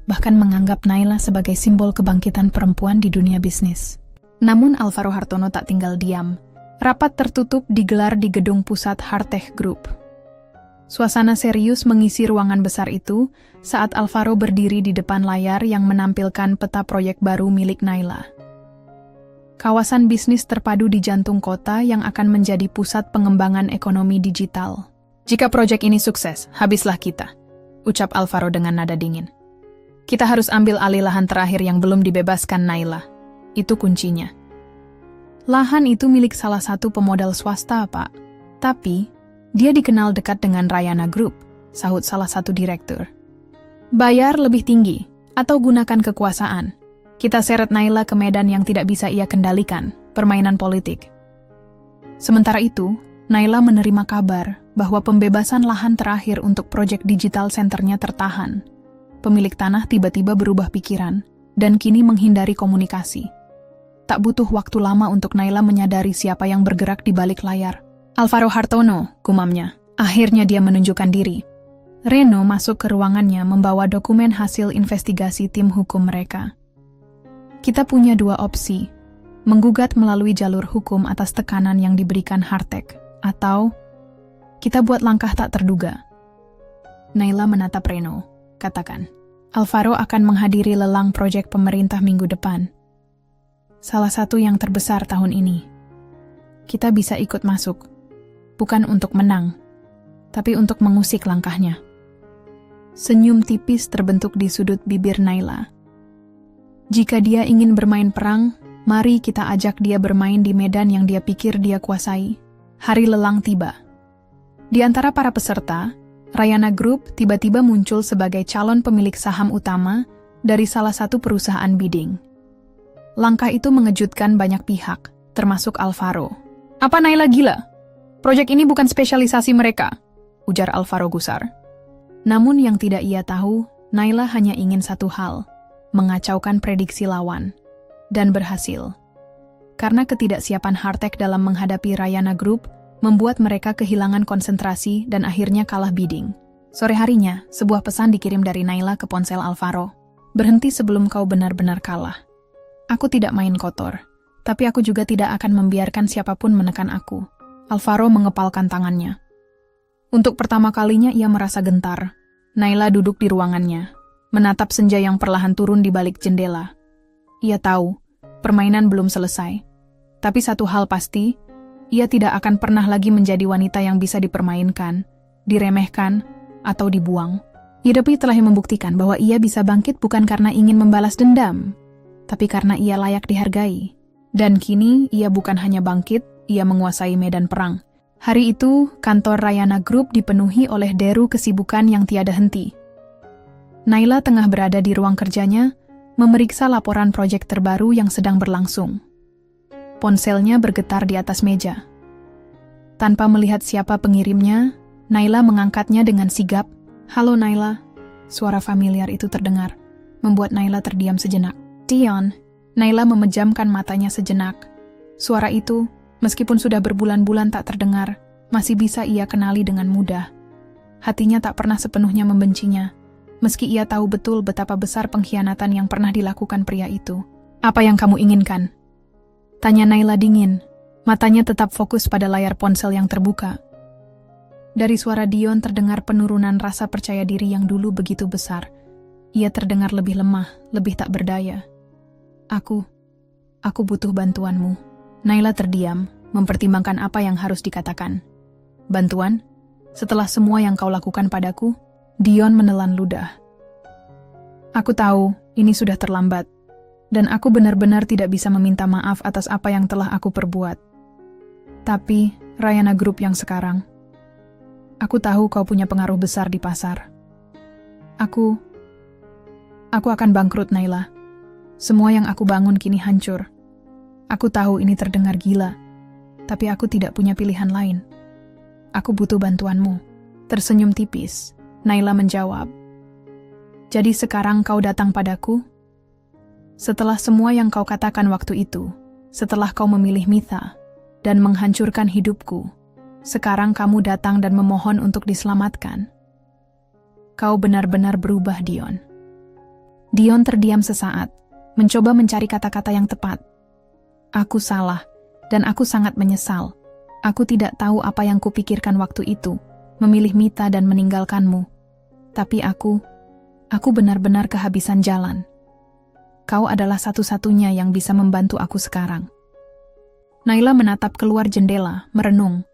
[SPEAKER 1] bahkan menganggap Naila sebagai simbol kebangkitan perempuan di dunia bisnis. Namun Alvaro Hartono tak tinggal diam. Rapat tertutup digelar di gedung pusat Hartech Group. Suasana serius mengisi ruangan besar itu saat Alvaro berdiri di depan layar yang menampilkan peta proyek baru milik Naila. Kawasan bisnis terpadu di jantung kota yang akan menjadi pusat pengembangan ekonomi digital. "Jika proyek ini sukses, habislah kita," ucap Alvaro dengan nada dingin. "Kita harus ambil alih lahan terakhir yang belum dibebaskan Naila. Itu kuncinya." "Lahan itu milik salah satu pemodal swasta, Pak. Tapi dia dikenal dekat dengan Rayana Group," sahut salah satu direktur. "Bayar lebih tinggi, atau gunakan kekuasaan. Kita seret Naila ke medan yang tidak bisa ia kendalikan, permainan politik." Sementara itu, Naila menerima kabar bahwa pembebasan lahan terakhir untuk proyek digital centernya tertahan. Pemilik tanah tiba-tiba berubah pikiran, dan kini menghindari komunikasi. Tak butuh waktu lama untuk Naila menyadari siapa yang bergerak di balik layar. "Alvaro Hartono," gumamnya. Akhirnya dia menunjukkan diri. Reno masuk ke ruangannya membawa dokumen hasil investigasi tim hukum mereka. "Kita punya dua opsi, menggugat melalui jalur hukum atas tekanan yang diberikan Hartech, atau kita buat langkah tak terduga." Naila menatap Reno, katakan, "Alvaro akan menghadiri lelang proyek pemerintah minggu depan. Salah satu yang terbesar tahun ini. Kita bisa ikut masuk, bukan untuk menang, tapi untuk mengusik langkahnya." Senyum tipis terbentuk di sudut bibir Naila. Jika dia ingin bermain perang, mari kita ajak dia bermain di medan yang dia pikir dia kuasai. Hari lelang tiba. Di antara para peserta, Rayana Group tiba-tiba muncul sebagai calon pemilik saham utama dari salah satu perusahaan bidding. Langkah itu mengejutkan banyak pihak, termasuk Alvaro. "Apa Naila gila? Proyek ini bukan spesialisasi mereka," ujar Alvaro gusar. Namun yang tidak ia tahu, Naila hanya ingin satu hal, mengacaukan prediksi lawan. Dan berhasil. Karena ketidaksiapan Hardtech dalam menghadapi Rayana Group membuat mereka kehilangan konsentrasi dan akhirnya kalah bidding. Sore harinya, sebuah pesan dikirim dari Naila ke ponsel Alvaro. "Berhenti sebelum kau benar-benar kalah. Aku tidak main kotor, tapi aku juga tidak akan membiarkan siapapun menekan aku." Alvaro mengepalkan tangannya. Untuk pertama kalinya ia merasa gentar. Naila duduk di ruangannya, menatap senja yang perlahan turun di balik jendela. Ia tahu, permainan belum selesai. Tapi satu hal pasti, ia tidak akan pernah lagi menjadi wanita yang bisa dipermainkan, diremehkan, atau dibuang. Hidupi telah membuktikan bahwa ia bisa bangkit bukan karena ingin membalas dendam, tapi karena ia layak dihargai. Dan kini, ia bukan hanya bangkit, ia menguasai medan perang. Hari itu, kantor Rayana Group dipenuhi oleh deru kesibukan yang tiada henti. Naila tengah berada di ruang kerjanya, memeriksa laporan proyek terbaru yang sedang berlangsung. Ponselnya bergetar di atas meja. Tanpa melihat siapa pengirimnya, Naila mengangkatnya dengan sigap. "Halo Naila." Suara familiar itu terdengar, membuat Naila terdiam sejenak. "Dion." Naila memejamkan matanya sejenak. Suara itu, meskipun sudah berbulan-bulan tak terdengar, masih bisa ia kenali dengan mudah. Hatinya tak pernah sepenuhnya membencinya, meski ia tahu betul betapa besar pengkhianatan yang pernah dilakukan pria itu. "Apa yang kamu inginkan?" tanya Naila dingin. Matanya tetap fokus pada layar ponsel yang terbuka. Dari suara Dion terdengar penurunan rasa percaya diri yang dulu begitu besar. Ia terdengar lebih lemah, lebih tak berdaya. Aku butuh bantuanmu." Naila terdiam, mempertimbangkan apa yang harus dikatakan. "Bantuan? Setelah semua yang kau lakukan padaku?" Dion menelan ludah. "Aku tahu, ini sudah terlambat. Dan aku benar-benar tidak bisa meminta maaf atas apa yang telah aku perbuat. Tapi, Rayana Group yang sekarang. Aku tahu kau punya pengaruh besar di pasar. Aku akan bangkrut, Naila. Semua yang aku bangun kini hancur. Aku tahu ini terdengar gila, tapi aku tidak punya pilihan lain. Aku butuh bantuanmu." Tersenyum tipis, Naila menjawab. "Jadi sekarang kau datang padaku? Setelah semua yang kau katakan waktu itu, setelah kau memilih Mitha dan menghancurkan hidupku, sekarang kamu datang dan memohon untuk diselamatkan. Kau benar-benar berubah, Dion." Dion terdiam sesaat, mencoba mencari kata-kata yang tepat. "Aku salah, dan aku sangat menyesal. Aku tidak tahu apa yang kupikirkan waktu itu, memilih Mitha dan meninggalkanmu. Tapi aku benar-benar kehabisan jalan. Kau adalah satu-satunya yang bisa membantu aku sekarang." Naila menatap keluar jendela, merenung.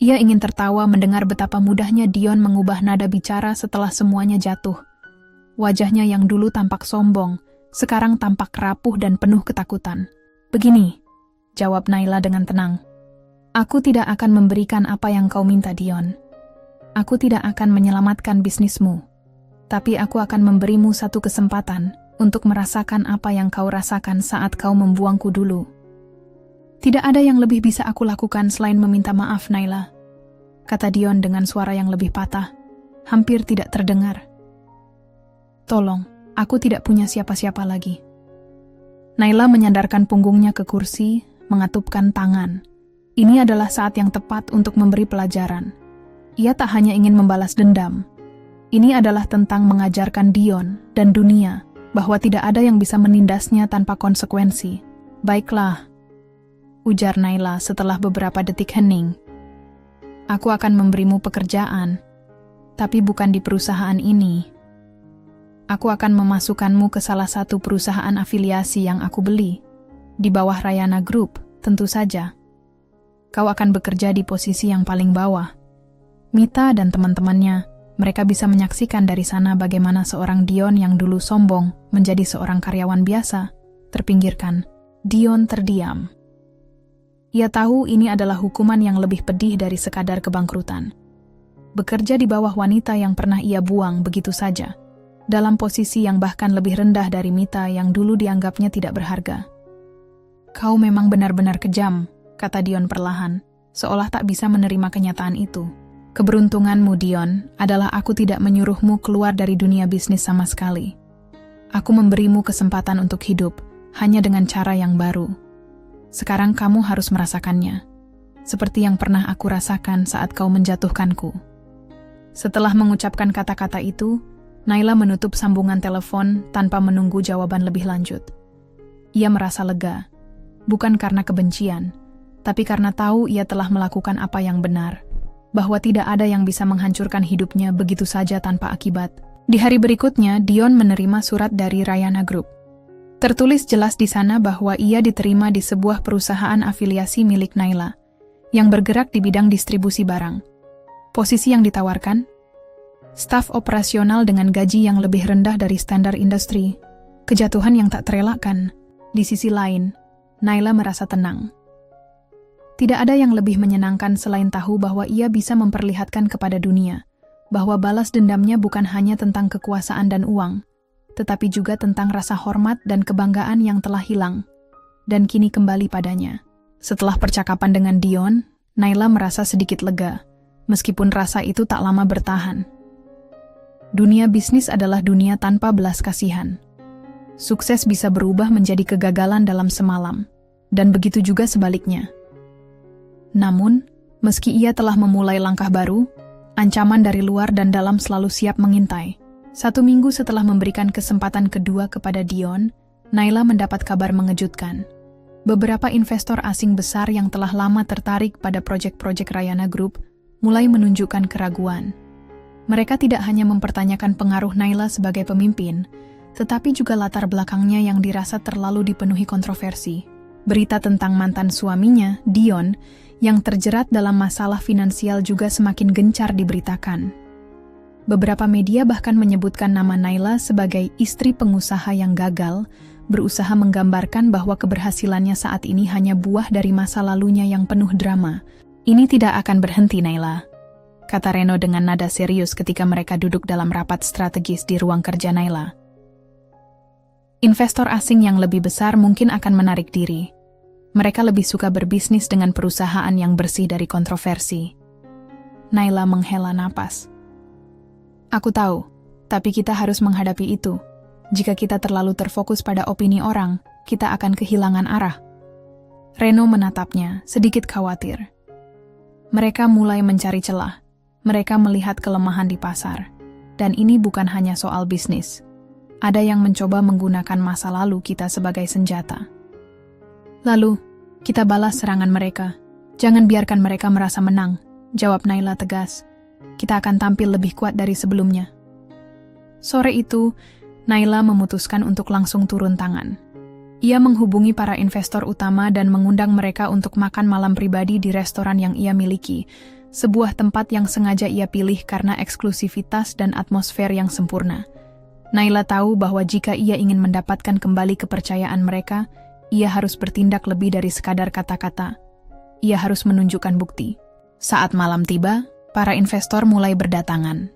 [SPEAKER 1] Ia ingin tertawa mendengar betapa mudahnya Dion mengubah nada bicara setelah semuanya jatuh. Wajahnya yang dulu tampak sombong, sekarang tampak rapuh dan penuh ketakutan. "Begini," jawab Naila dengan tenang. "Aku tidak akan memberikan apa yang kau minta, Dion. Aku tidak akan menyelamatkan bisnismu. Tapi aku akan memberimu satu kesempatan untuk merasakan apa yang kau rasakan saat kau membuangku dulu." "Tidak ada yang lebih bisa aku lakukan selain meminta maaf, Naila," kata Dion dengan suara yang lebih patah, hampir tidak terdengar. "Tolong, aku tidak punya siapa-siapa lagi." Naila menyandarkan punggungnya ke kursi, mengatupkan tangan. Ini adalah saat yang tepat untuk memberi pelajaran. Ia tak hanya ingin membalas dendam. Ini adalah tentang mengajarkan Dion dan dunia bahwa tidak ada yang bisa menindasnya tanpa konsekuensi. "Baiklah," ujar Naila setelah beberapa detik hening. "Aku akan memberimu pekerjaan, tapi bukan di perusahaan ini. Aku akan memasukkanmu ke salah satu perusahaan afiliasi yang aku beli, di bawah Rayana Group, tentu saja. Kau akan bekerja di posisi yang paling bawah. Mitha dan teman-temannya, mereka bisa menyaksikan dari sana bagaimana seorang Dion yang dulu sombong menjadi seorang karyawan biasa, terpinggirkan." Dion terdiam. Ia tahu ini adalah hukuman yang lebih pedih dari sekadar kebangkrutan. Bekerja di bawah wanita yang pernah ia buang begitu saja, dalam posisi yang bahkan lebih rendah dari Mitha yang dulu dianggapnya tidak berharga. Kau memang benar-benar kejam, kata Dion perlahan, seolah tak bisa menerima kenyataan itu. Keberuntunganmu, Dion, adalah aku tidak menyuruhmu keluar dari dunia bisnis sama sekali. Aku memberimu kesempatan untuk hidup, hanya dengan cara yang baru. Sekarang kamu harus merasakannya, seperti yang pernah aku rasakan saat kau menjatuhkanku. Setelah mengucapkan kata-kata itu, Naila menutup sambungan telepon tanpa menunggu jawaban lebih lanjut. Ia merasa lega, bukan karena kebencian, tapi karena tahu ia telah melakukan apa yang benar, bahwa tidak ada yang bisa menghancurkan hidupnya begitu saja tanpa akibat. Di hari berikutnya, Dion menerima surat dari Rayana Group. Tertulis jelas di sana bahwa ia diterima di sebuah perusahaan afiliasi milik Naila, yang bergerak di bidang distribusi barang. Posisi yang ditawarkan? Staf operasional dengan gaji yang lebih rendah dari standar industri. Kejatuhan yang tak terelakkan. Di sisi lain, Naila merasa tenang. Tidak ada yang lebih menyenangkan selain tahu bahwa ia bisa memperlihatkan kepada dunia bahwa balas dendamnya bukan hanya tentang kekuasaan dan uang, tetapi juga tentang rasa hormat dan kebanggaan yang telah hilang, dan kini kembali padanya. Setelah percakapan dengan Dion, Naila merasa sedikit lega, meskipun rasa itu tak lama bertahan. Dunia bisnis adalah dunia tanpa belas kasihan. Sukses bisa berubah menjadi kegagalan dalam semalam, dan begitu juga sebaliknya. Namun, meski ia telah memulai langkah baru, ancaman dari luar dan dalam selalu siap mengintai. 1 minggu setelah memberikan kesempatan kedua kepada Dion, Naila mendapat kabar mengejutkan. Beberapa investor asing besar yang telah lama tertarik pada proyek-proyek Rayana Group mulai menunjukkan keraguan. Mereka tidak hanya mempertanyakan pengaruh Naila sebagai pemimpin, tetapi juga latar belakangnya yang dirasa terlalu dipenuhi kontroversi. Berita tentang mantan suaminya, Dion, yang terjerat dalam masalah finansial juga semakin gencar diberitakan. Beberapa media bahkan menyebutkan nama Naila sebagai istri pengusaha yang gagal, berusaha menggambarkan bahwa keberhasilannya saat ini hanya buah dari masa lalunya yang penuh drama. Ini tidak akan berhenti, Naila, kata Reno dengan nada serius ketika mereka duduk dalam rapat strategis di ruang kerja Naila. Investor asing yang lebih besar mungkin akan menarik diri. Mereka lebih suka berbisnis dengan perusahaan yang bersih dari kontroversi. Naila menghela napas. Aku tahu, tapi kita harus menghadapi itu. Jika kita terlalu terfokus pada opini orang, kita akan kehilangan arah. Reno menatapnya, sedikit khawatir. Mereka mulai mencari celah. Mereka melihat kelemahan di pasar. Dan ini bukan hanya soal bisnis. Ada yang mencoba menggunakan masa lalu kita sebagai senjata. Lalu, kita balas serangan mereka. Jangan biarkan mereka merasa menang, jawab Naila tegas. Kita akan tampil lebih kuat dari sebelumnya. Sore itu, Naila memutuskan untuk langsung turun tangan. Ia menghubungi para investor utama dan mengundang mereka untuk makan malam pribadi di restoran yang ia miliki, sebuah tempat yang sengaja ia pilih karena eksklusivitas dan atmosfer yang sempurna. Naila tahu bahwa jika ia ingin mendapatkan kembali kepercayaan mereka, ia harus bertindak lebih dari sekadar kata-kata. Ia harus menunjukkan bukti. Saat malam tiba, para investor mulai berdatangan.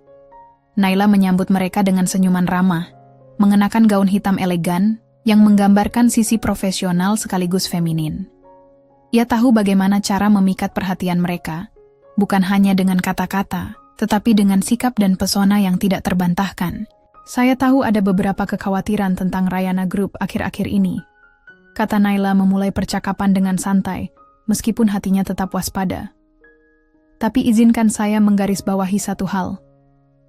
[SPEAKER 1] Naila menyambut mereka dengan senyuman ramah, mengenakan gaun hitam elegan yang menggambarkan sisi profesional sekaligus feminin. Ia tahu bagaimana cara memikat perhatian mereka, bukan hanya dengan kata-kata, tetapi dengan sikap dan pesona yang tidak terbantahkan. Saya tahu ada beberapa kekhawatiran tentang Rayana Group akhir-akhir ini, kata Naila memulai percakapan dengan santai, meskipun hatinya tetap waspada. Tapi izinkan saya menggarisbawahi satu hal.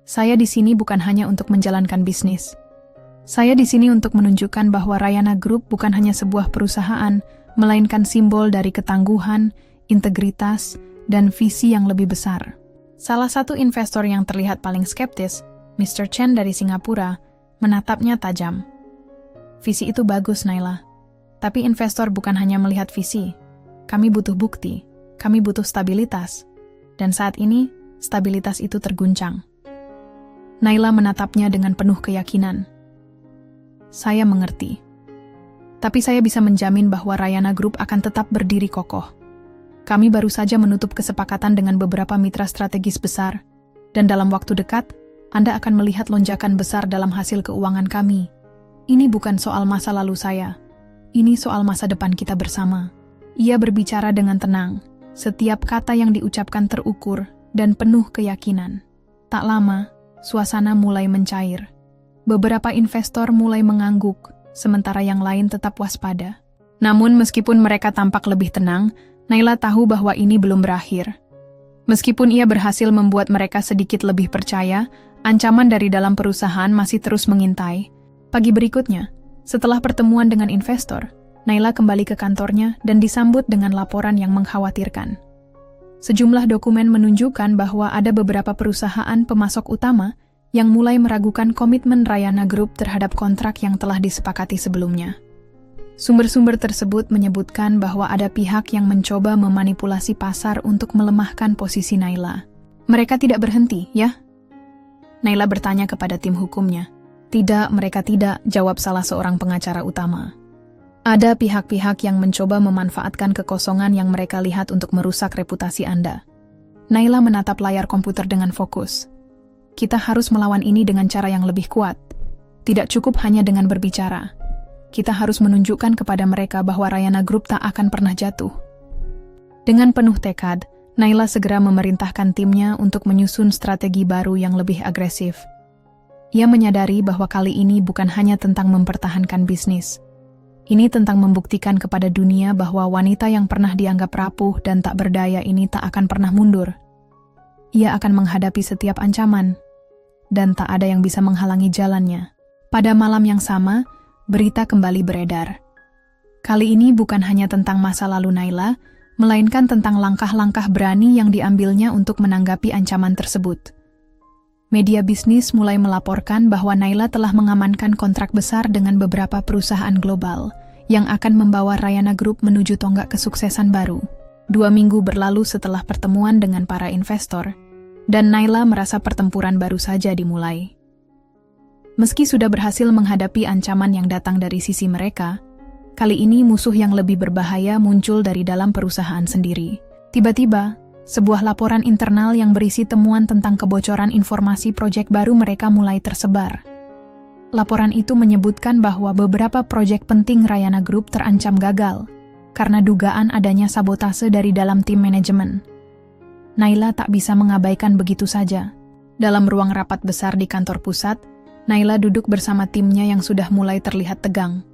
[SPEAKER 1] Saya di sini bukan hanya untuk menjalankan bisnis. Saya di sini untuk menunjukkan bahwa Rayana Group bukan hanya sebuah perusahaan, melainkan simbol dari ketangguhan, integritas, dan visi yang lebih besar. Salah satu investor yang terlihat paling skeptis, Mr. Chen dari Singapura, menatapnya tajam. Visi itu bagus, Naila. Tapi investor bukan hanya melihat visi. Kami butuh bukti, kami butuh stabilitas. Dan saat ini, stabilitas itu terguncang. Naila menatapnya dengan penuh keyakinan. Saya mengerti. Tapi saya bisa menjamin bahwa Rayana Group akan tetap berdiri kokoh. Kami baru saja menutup kesepakatan dengan beberapa mitra strategis besar, dan dalam waktu dekat, Anda akan melihat lonjakan besar dalam hasil keuangan kami. Ini bukan soal masa lalu saya. Ini soal masa depan kita bersama. Ia berbicara dengan tenang. Setiap kata yang diucapkan terukur dan penuh keyakinan. Tak lama, suasana mulai mencair. Beberapa investor mulai mengangguk, sementara yang lain tetap waspada. Namun meskipun mereka tampak lebih tenang, Naila tahu bahwa ini belum berakhir. Meskipun ia berhasil membuat mereka sedikit lebih percaya, ancaman dari dalam perusahaan masih terus mengintai. Pagi berikutnya, setelah pertemuan dengan investor, Naila kembali ke kantornya dan disambut dengan laporan yang mengkhawatirkan. Sejumlah dokumen menunjukkan bahwa ada beberapa perusahaan pemasok utama yang mulai meragukan komitmen Rayana Group terhadap kontrak yang telah disepakati sebelumnya. Sumber-sumber tersebut menyebutkan bahwa ada pihak yang mencoba memanipulasi pasar untuk melemahkan posisi Naila. Mereka tidak berhenti, ya? Naila bertanya kepada tim hukumnya. Tidak, mereka tidak, jawab salah seorang pengacara utama. Ada pihak-pihak yang mencoba memanfaatkan kekosongan yang mereka lihat untuk merusak reputasi Anda. Naila menatap layar komputer dengan fokus. Kita harus melawan ini dengan cara yang lebih kuat. Tidak cukup hanya dengan berbicara. Kita harus menunjukkan kepada mereka bahwa Rayana Group tak akan pernah jatuh. Dengan penuh tekad, Naila segera memerintahkan timnya untuk menyusun strategi baru yang lebih agresif. Ia menyadari bahwa kali ini bukan hanya tentang mempertahankan bisnis. Ini tentang membuktikan kepada dunia bahwa wanita yang pernah dianggap rapuh dan tak berdaya ini tak akan pernah mundur. Ia akan menghadapi setiap ancaman, dan tak ada yang bisa menghalangi jalannya. Pada malam yang sama, berita kembali beredar. Kali ini bukan hanya tentang masa lalu Naila, melainkan tentang langkah-langkah berani yang diambilnya untuk menanggapi ancaman tersebut. Media bisnis mulai melaporkan bahwa Naila telah mengamankan kontrak besar dengan beberapa perusahaan global yang akan membawa Rayana Group menuju tonggak kesuksesan baru. 2 minggu berlalu setelah pertemuan dengan para investor, dan Naila merasa pertempuran baru saja dimulai. Meski sudah berhasil menghadapi ancaman yang datang dari sisi mereka, kali ini musuh yang lebih berbahaya muncul dari dalam perusahaan sendiri. Tiba-tiba, sebuah laporan internal yang berisi temuan tentang kebocoran informasi proyek baru mereka mulai tersebar. Laporan itu menyebutkan bahwa beberapa proyek penting Rayana Group terancam gagal karena dugaan adanya sabotase dari dalam tim manajemen. Naila tak bisa mengabaikan begitu saja. Dalam ruang rapat besar di kantor pusat, Naila duduk bersama timnya yang sudah mulai terlihat tegang.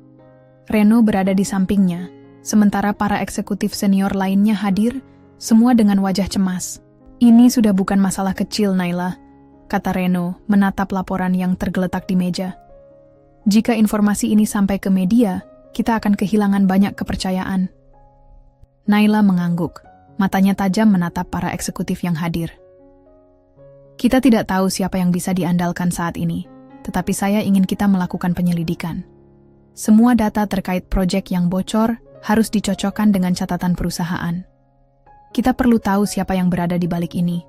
[SPEAKER 1] Reno berada di sampingnya, sementara para eksekutif senior lainnya hadir, semua dengan wajah cemas. Ini sudah bukan masalah kecil, Naila, kata Reno, menatap laporan yang tergeletak di meja. Jika informasi ini sampai ke media, kita akan kehilangan banyak kepercayaan. Naila mengangguk, matanya tajam menatap para eksekutif yang hadir. Kita tidak tahu siapa yang bisa diandalkan saat ini. Tetapi saya ingin kita melakukan penyelidikan. Semua data terkait proyek yang bocor harus dicocokkan dengan catatan perusahaan. Kita perlu tahu siapa yang berada di balik ini.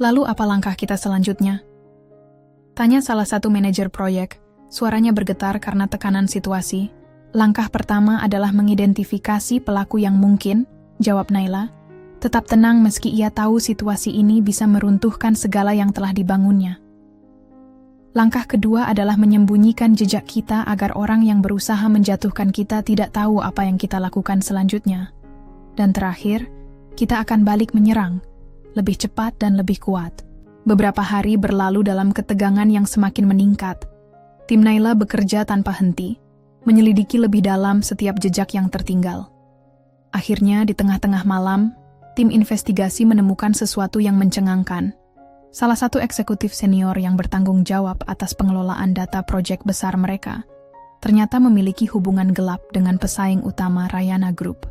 [SPEAKER 1] Lalu apa langkah kita selanjutnya? Tanya salah satu manajer proyek, suaranya bergetar karena tekanan situasi. Langkah pertama adalah mengidentifikasi pelaku yang mungkin, jawab Naila. Tetap tenang meski ia tahu situasi ini bisa meruntuhkan segala yang telah dibangunnya. Langkah kedua adalah menyembunyikan jejak kita agar orang yang berusaha menjatuhkan kita tidak tahu apa yang kita lakukan selanjutnya. Dan terakhir, kita akan balik menyerang, lebih cepat dan lebih kuat. Beberapa hari berlalu dalam ketegangan yang semakin meningkat. Tim Naila bekerja tanpa henti, menyelidiki lebih dalam setiap jejak yang tertinggal. Akhirnya, di tengah-tengah malam, tim investigasi menemukan sesuatu yang mencengangkan. Salah satu eksekutif senior yang bertanggung jawab atas pengelolaan data proyek besar mereka, ternyata memiliki hubungan gelap dengan pesaing utama Rayana Group,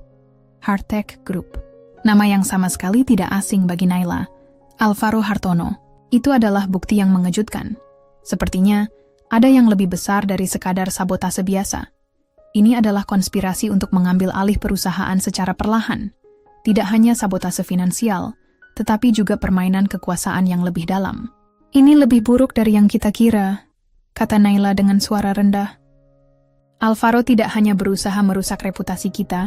[SPEAKER 1] Hartech Group. Nama yang sama sekali tidak asing bagi Naila, Alvaro Hartono. Itu adalah bukti yang mengejutkan. Sepertinya, ada yang lebih besar dari sekadar sabotase biasa. Ini adalah konspirasi untuk mengambil alih perusahaan secara perlahan. Tidak hanya sabotase finansial, tetapi juga permainan kekuasaan yang lebih dalam. Ini lebih buruk dari yang kita kira, kata Naila dengan suara rendah. Alvaro tidak hanya berusaha merusak reputasi kita,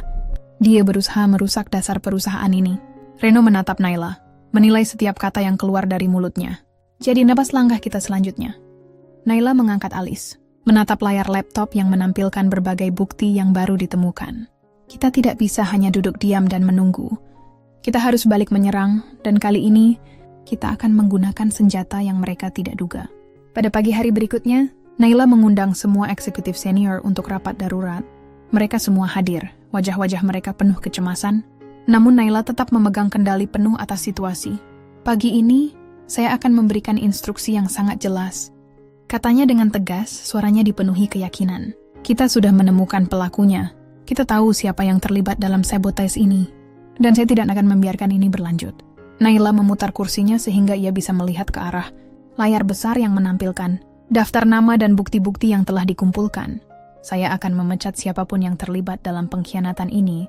[SPEAKER 1] dia berusaha merusak dasar perusahaan ini. Reno menatap Naila, menilai setiap kata yang keluar dari mulutnya. Jadi apa langkah kita selanjutnya? Naila mengangkat alis. menatap layar laptop yang menampilkan berbagai bukti yang baru ditemukan. Kita tidak bisa hanya duduk diam dan menunggu. Kita harus balik menyerang, dan kali ini kita akan menggunakan senjata yang mereka tidak duga. Pada pagi hari berikutnya, Naila mengundang semua eksekutif senior untuk rapat darurat. Mereka semua hadir, wajah-wajah mereka penuh kecemasan. Namun Naila tetap memegang kendali penuh atas situasi. Pagi ini, saya akan memberikan instruksi yang sangat jelas. Katanya dengan tegas, suaranya dipenuhi keyakinan. Kita sudah menemukan pelakunya. Kita tahu siapa yang terlibat dalam sabotage ini. Dan saya tidak akan membiarkan ini berlanjut. Naila memutar kursinya sehingga ia bisa melihat ke arah layar besar yang menampilkan daftar nama dan bukti-bukti yang telah dikumpulkan. Saya akan memecat siapapun yang terlibat dalam pengkhianatan ini,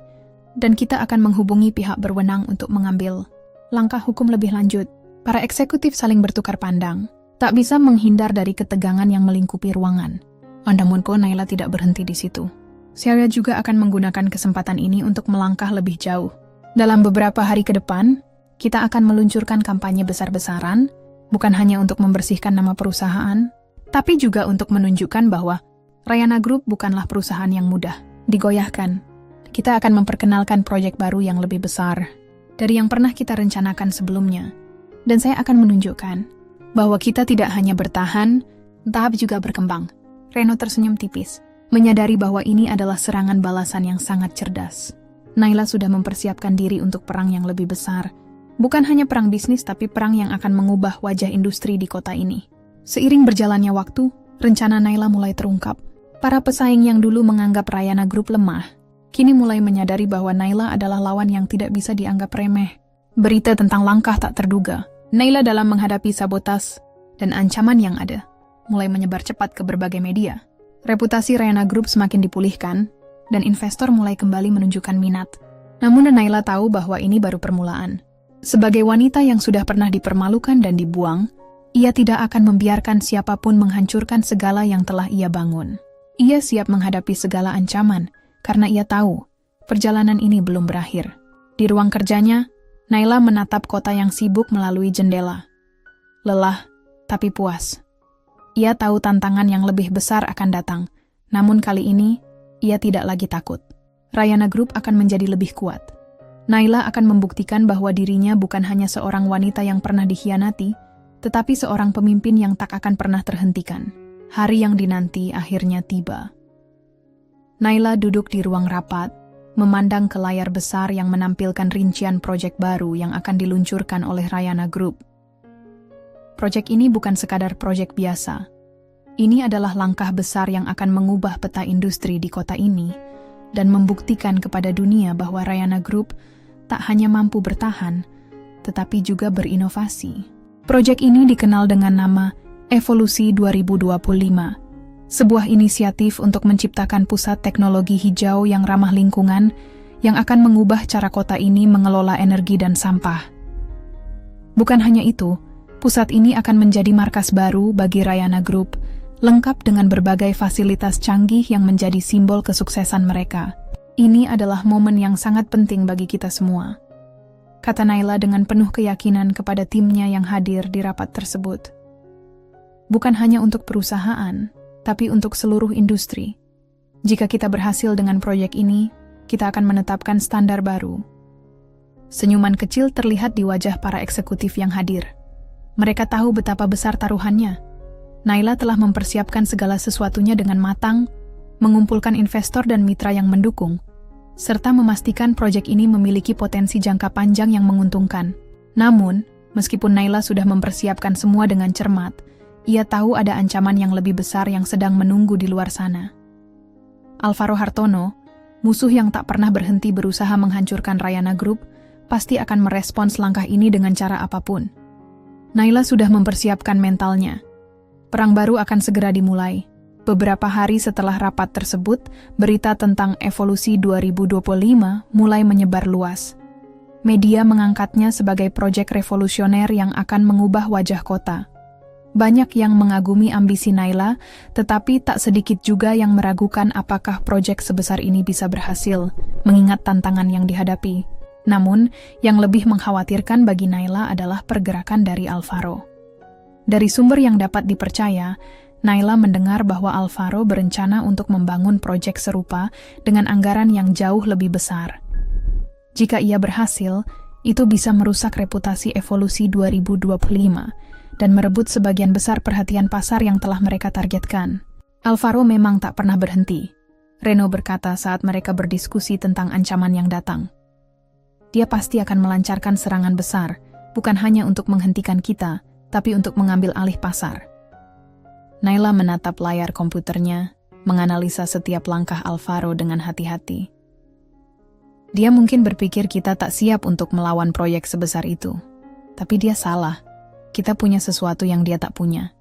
[SPEAKER 1] dan kita akan menghubungi pihak berwenang untuk mengambil langkah hukum lebih lanjut. Para eksekutif saling bertukar pandang, tak bisa menghindar dari ketegangan yang melingkupi ruangan. Namun Naila tidak berhenti di situ. Saya juga akan menggunakan kesempatan ini untuk melangkah lebih jauh. Dalam beberapa hari ke depan, kita akan meluncurkan kampanye besar-besaran, bukan hanya untuk membersihkan nama perusahaan, tapi juga untuk menunjukkan bahwa Rayana Group bukanlah perusahaan yang mudah digoyahkan. Kita akan memperkenalkan proyek baru yang lebih besar dari yang pernah kita rencanakan sebelumnya. Dan saya akan menunjukkan bahwa kita tidak hanya bertahan, tapi juga berkembang. Reno tersenyum tipis, menyadari bahwa ini adalah serangan balasan yang sangat cerdas. Naila sudah mempersiapkan diri untuk perang yang lebih besar. Bukan hanya perang bisnis, tapi perang yang akan mengubah wajah industri di kota ini. Seiring berjalannya waktu, rencana Naila mulai terungkap. Para pesaing yang dulu menganggap Rayana Group lemah, kini mulai menyadari bahwa Naila adalah lawan yang tidak bisa dianggap remeh. Berita tentang langkah tak terduga Naila dalam menghadapi sabotas dan ancaman yang ada mulai menyebar cepat ke berbagai media. Reputasi Rayana Group semakin dipulihkan, dan investor mulai kembali menunjukkan minat. Namun Naila tahu bahwa ini baru permulaan. Sebagai wanita yang sudah pernah dipermalukan dan dibuang, ia tidak akan membiarkan siapapun menghancurkan segala yang telah ia bangun. Ia siap menghadapi segala ancaman, karena ia tahu perjalanan ini belum berakhir. Di ruang kerjanya, Naila menatap kota yang sibuk melalui jendela. Lelah, tapi puas. Ia tahu tantangan yang lebih besar akan datang, namun kali ini, ia tidak lagi takut. Rayana Group akan menjadi lebih kuat. Naila akan membuktikan bahwa dirinya bukan hanya seorang wanita yang pernah dikhianati, tetapi seorang pemimpin yang tak akan pernah terhentikan. Hari yang dinanti akhirnya tiba. Naila duduk di ruang rapat, memandang ke layar besar yang menampilkan rincian proyek baru yang akan diluncurkan oleh Rayana Group. Proyek ini bukan sekadar proyek biasa. Ini adalah langkah besar yang akan mengubah peta industri di kota ini dan membuktikan kepada dunia bahwa Rayana Group tak hanya mampu bertahan, tetapi juga berinovasi. Proyek ini dikenal dengan nama Evolusi 2025, sebuah inisiatif untuk menciptakan pusat teknologi hijau yang ramah lingkungan yang akan mengubah cara kota ini mengelola energi dan sampah. Bukan hanya itu, pusat ini akan menjadi markas baru bagi Rayana Group, lengkap dengan berbagai fasilitas canggih yang menjadi simbol kesuksesan mereka. Ini adalah momen yang sangat penting bagi kita semua, kata Naila dengan penuh keyakinan kepada timnya yang hadir di rapat tersebut. Bukan hanya untuk perusahaan, tapi untuk seluruh industri. Jika kita berhasil dengan proyek ini, kita akan menetapkan standar baru. Senyuman kecil terlihat di wajah para eksekutif yang hadir. Mereka tahu betapa besar taruhannya. Naila telah mempersiapkan segala sesuatunya dengan matang, mengumpulkan investor dan mitra yang mendukung, serta memastikan proyek ini memiliki potensi jangka panjang yang menguntungkan. Namun, meskipun Naila sudah mempersiapkan semua dengan cermat, ia tahu ada ancaman yang lebih besar yang sedang menunggu di luar sana. Alvaro Hartono, musuh yang tak pernah berhenti berusaha menghancurkan Rayana Group, pasti akan merespons langkah ini dengan cara apapun. Naila sudah mempersiapkan mentalnya. Perang baru akan segera dimulai. Beberapa hari setelah rapat tersebut, berita tentang Evolusi 2025 mulai menyebar luas. Media mengangkatnya sebagai proyek revolusioner yang akan mengubah wajah kota. Banyak yang mengagumi ambisi Naila, tetapi tak sedikit juga yang meragukan apakah proyek sebesar ini bisa berhasil, mengingat tantangan yang dihadapi. Namun, yang lebih mengkhawatirkan bagi Naila adalah pergerakan dari Alvaro. Dari sumber yang dapat dipercaya, Naila mendengar bahwa Alvaro berencana untuk membangun proyek serupa dengan anggaran yang jauh lebih besar. Jika ia berhasil, itu bisa merusak reputasi Evolusi 2025 dan merebut sebagian besar perhatian pasar yang telah mereka targetkan. Alvaro memang tak pernah berhenti, Reno berkata saat mereka berdiskusi tentang ancaman yang datang. Dia pasti akan melancarkan serangan besar, bukan hanya untuk menghentikan kita, tapi untuk mengambil alih pasar. Naila menatap layar komputernya, menganalisa setiap langkah Alvaro dengan hati-hati. Dia mungkin berpikir kita tak siap untuk melawan proyek sebesar itu. Tapi dia salah. Kita punya sesuatu yang dia tak punya.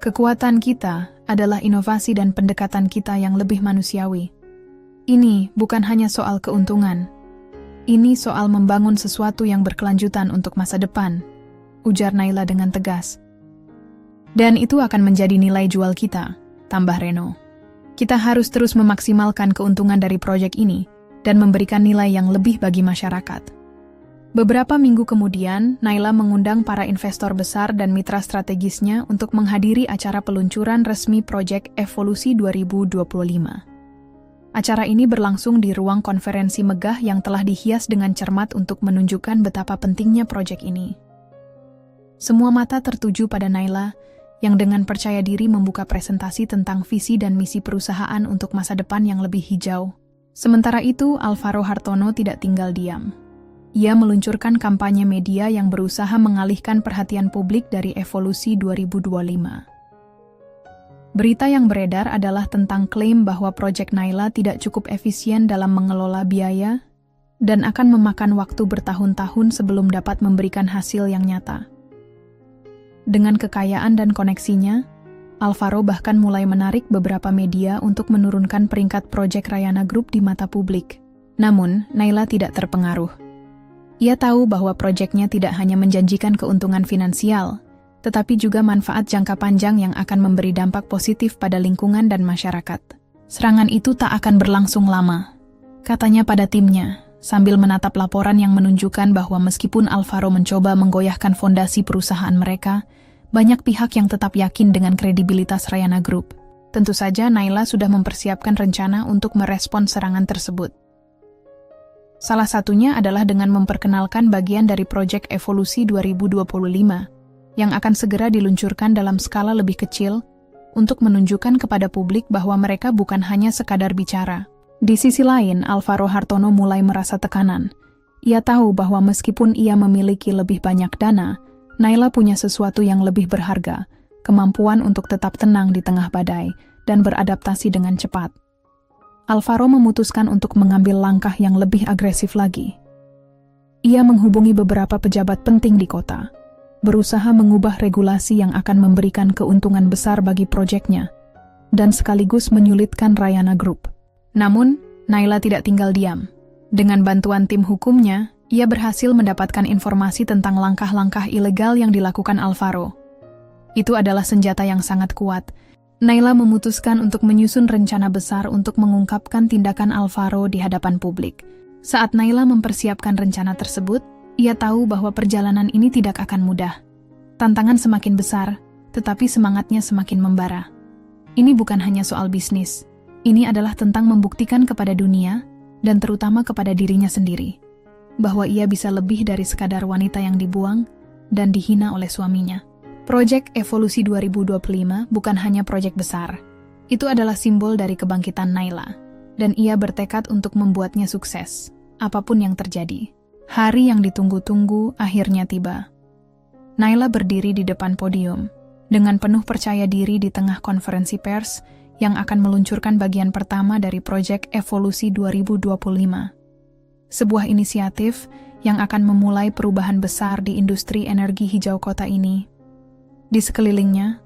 [SPEAKER 1] Kekuatan kita adalah inovasi dan pendekatan kita yang lebih manusiawi. Ini bukan hanya soal keuntungan. Ini soal membangun sesuatu yang berkelanjutan untuk masa depan, ujar Naila dengan tegas. Dan itu akan menjadi nilai jual kita, tambah Reno. Kita harus terus memaksimalkan keuntungan dari proyek ini dan memberikan nilai yang lebih bagi masyarakat. Beberapa minggu kemudian, Naila mengundang para investor besar dan mitra strategisnya untuk menghadiri acara peluncuran resmi proyek Evolusi 2025. Acara ini berlangsung di ruang konferensi megah yang telah dihias dengan cermat untuk menunjukkan betapa pentingnya proyek ini. Semua mata tertuju pada Naila, yang dengan percaya diri membuka presentasi tentang visi dan misi perusahaan untuk masa depan yang lebih hijau. Sementara itu, Alvaro Hartono tidak tinggal diam. Ia meluncurkan kampanye media yang berusaha mengalihkan perhatian publik dari Evolusi 2025. Berita yang beredar adalah tentang klaim bahwa proyek Naila tidak cukup efisien dalam mengelola biaya dan akan memakan waktu bertahun-tahun sebelum dapat memberikan hasil yang nyata. Dengan kekayaan dan koneksinya, Alvaro bahkan mulai menarik beberapa media untuk menurunkan peringkat proyek Rayana Group di mata publik. Namun, Naila tidak terpengaruh. Ia tahu bahwa proyeknya tidak hanya menjanjikan keuntungan finansial, tetapi juga manfaat jangka panjang yang akan memberi dampak positif pada lingkungan dan masyarakat. Serangan itu tak akan berlangsung lama, katanya pada timnya, sambil menatap laporan yang menunjukkan bahwa meskipun Alvaro mencoba menggoyahkan fondasi perusahaan mereka, banyak pihak yang tetap yakin dengan kredibilitas Rayana Group. Tentu saja Naila sudah mempersiapkan rencana untuk merespon serangan tersebut. Salah satunya adalah dengan memperkenalkan bagian dari proyek Evolusi 2025 yang akan segera diluncurkan dalam skala lebih kecil untuk menunjukkan kepada publik bahwa mereka bukan hanya sekadar bicara. Di sisi lain, Alvaro Hartono mulai merasa tekanan. Ia tahu bahwa meskipun ia memiliki lebih banyak dana, Naila punya sesuatu yang lebih berharga, kemampuan untuk tetap tenang di tengah badai dan beradaptasi dengan cepat. Alvaro memutuskan untuk mengambil langkah yang lebih agresif lagi. Ia menghubungi beberapa pejabat penting di kota, berusaha mengubah regulasi yang akan memberikan keuntungan besar bagi proyeknya, dan sekaligus menyulitkan Rayana Group. Namun, Naila tidak tinggal diam. Dengan bantuan tim hukumnya, ia berhasil mendapatkan informasi tentang langkah-langkah ilegal yang dilakukan Alvaro. Itu adalah senjata yang sangat kuat. Naila memutuskan untuk menyusun rencana besar untuk mengungkapkan tindakan Alvaro di hadapan publik. Saat Naila mempersiapkan rencana tersebut, ia tahu bahwa perjalanan ini tidak akan mudah. Tantangan semakin besar, tetapi semangatnya semakin membara. Ini bukan hanya soal bisnis. Ini adalah tentang membuktikan kepada dunia, dan terutama kepada dirinya sendiri, bahwa ia bisa lebih dari sekadar wanita yang dibuang dan dihina oleh suaminya. Proyek Evolusi 2025 bukan hanya proyek besar. Itu adalah simbol dari kebangkitan Naila, dan ia bertekad untuk membuatnya sukses, apapun yang terjadi. Hari yang ditunggu-tunggu akhirnya tiba. Naila berdiri di depan podium, dengan penuh percaya diri di tengah konferensi pers yang akan meluncurkan bagian pertama dari proyek Evolusi 2025. Sebuah inisiatif yang akan memulai perubahan besar di industri energi hijau kota ini. Di sekelilingnya,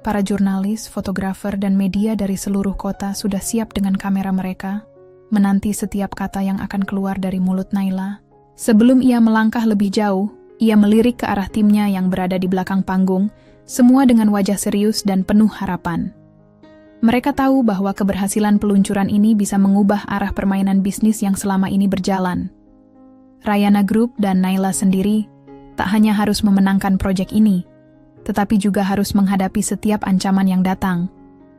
[SPEAKER 1] para jurnalis, fotografer, dan media dari seluruh kota sudah siap dengan kamera mereka, menanti setiap kata yang akan keluar dari mulut Naila. Sebelum ia melangkah lebih jauh, ia melirik ke arah timnya yang berada di belakang panggung, semua dengan wajah serius dan penuh harapan. Mereka tahu bahwa keberhasilan peluncuran ini bisa mengubah arah permainan bisnis yang selama ini berjalan. Rayana Group dan Naila sendiri tak hanya harus memenangkan proyek ini, tetapi juga harus menghadapi setiap ancaman yang datang,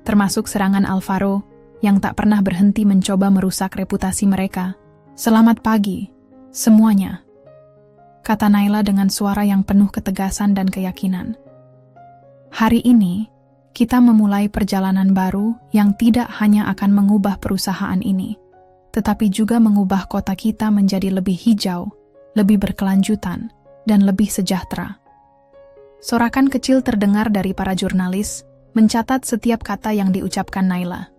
[SPEAKER 1] termasuk serangan Alvaro yang tak pernah berhenti mencoba merusak reputasi mereka. "Selamat pagi, semuanya," kata Naila dengan suara yang penuh ketegasan dan keyakinan. "Hari ini, kita memulai perjalanan baru yang tidak hanya akan mengubah perusahaan ini, tetapi juga mengubah kota kita menjadi lebih hijau, lebih berkelanjutan, dan lebih sejahtera." Sorakan kecil terdengar dari para jurnalis, mencatat setiap kata yang diucapkan Naila.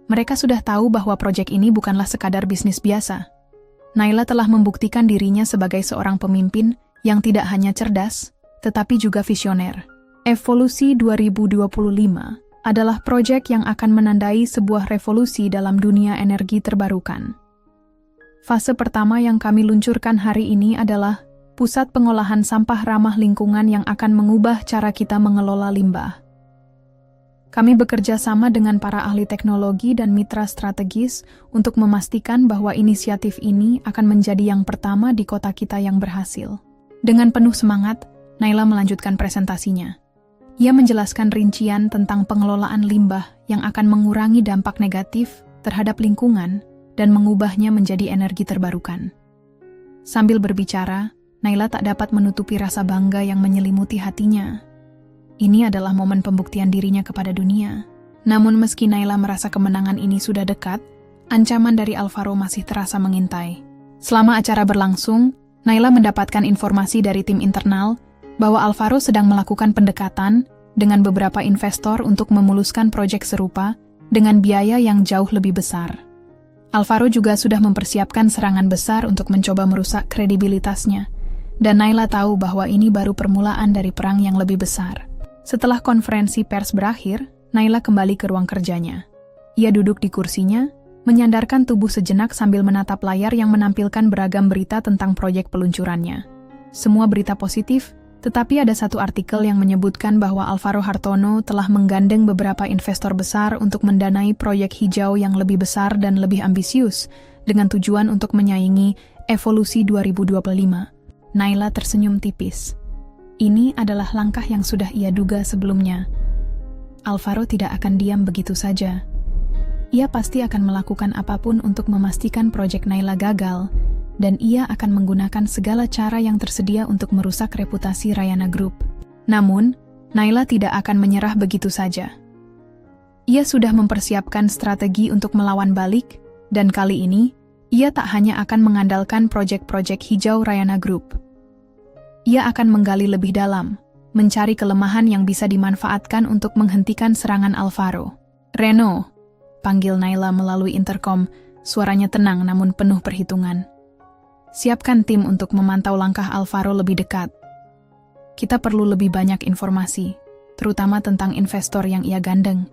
[SPEAKER 1] Mereka sudah tahu bahwa proyek ini bukanlah sekadar bisnis biasa. Naila telah membuktikan dirinya sebagai seorang pemimpin yang tidak hanya cerdas, tetapi juga visioner. Evolusi 2025 adalah proyek yang akan menandai sebuah revolusi dalam dunia energi terbarukan. Fase pertama yang kami luncurkan hari ini adalah pusat pengolahan sampah ramah lingkungan yang akan mengubah cara kita mengelola limbah. Kami bekerja sama dengan para ahli teknologi dan mitra strategis untuk memastikan bahwa inisiatif ini akan menjadi yang pertama di kota kita yang berhasil. Dengan penuh semangat, Naila melanjutkan presentasinya. Ia menjelaskan rincian tentang pengelolaan limbah yang akan mengurangi dampak negatif terhadap lingkungan dan mengubahnya menjadi energi terbarukan. Sambil berbicara, Naila tak dapat menutupi rasa bangga yang menyelimuti hatinya. Ini adalah momen pembuktian dirinya kepada dunia. Namun meski Naila merasa kemenangan ini sudah dekat, ancaman dari Alvaro masih terasa mengintai. Selama acara berlangsung, Naila mendapatkan informasi dari tim internal bahwa Alvaro sedang melakukan pendekatan dengan beberapa investor untuk memuluskan proyek serupa dengan biaya yang jauh lebih besar. Alvaro juga sudah mempersiapkan serangan besar untuk mencoba merusak kredibilitasnya. Dan Naila tahu bahwa ini baru permulaan dari perang yang lebih besar. Setelah konferensi pers berakhir, Naila kembali ke ruang kerjanya. Ia duduk di kursinya, menyandarkan tubuh sejenak sambil menatap layar yang menampilkan beragam berita tentang proyek peluncurannya. Semua berita positif, tetapi ada satu artikel yang menyebutkan bahwa Alvaro Hartono telah menggandeng beberapa investor besar untuk mendanai proyek hijau yang lebih besar dan lebih ambisius, dengan tujuan untuk menyaingi Evolusi 2025. Naila tersenyum tipis. Ini adalah langkah yang sudah ia duga sebelumnya. Alvaro tidak akan diam begitu saja. Ia pasti akan melakukan apapun untuk memastikan proyek Naila gagal, dan ia akan menggunakan segala cara yang tersedia untuk merusak reputasi Rayana Group. Namun, Naila tidak akan menyerah begitu saja. Ia sudah mempersiapkan strategi untuk melawan balik, dan kali ini, ia tak hanya akan mengandalkan proyek-proyek hijau Rayana Group. Ia akan menggali lebih dalam, mencari kelemahan yang bisa dimanfaatkan untuk menghentikan serangan Alvaro. "Reno," panggil Naila melalui intercom, suaranya tenang namun penuh perhitungan. "Siapkan tim untuk memantau langkah Alvaro lebih dekat. Kita perlu lebih banyak informasi, terutama tentang investor yang ia gandeng.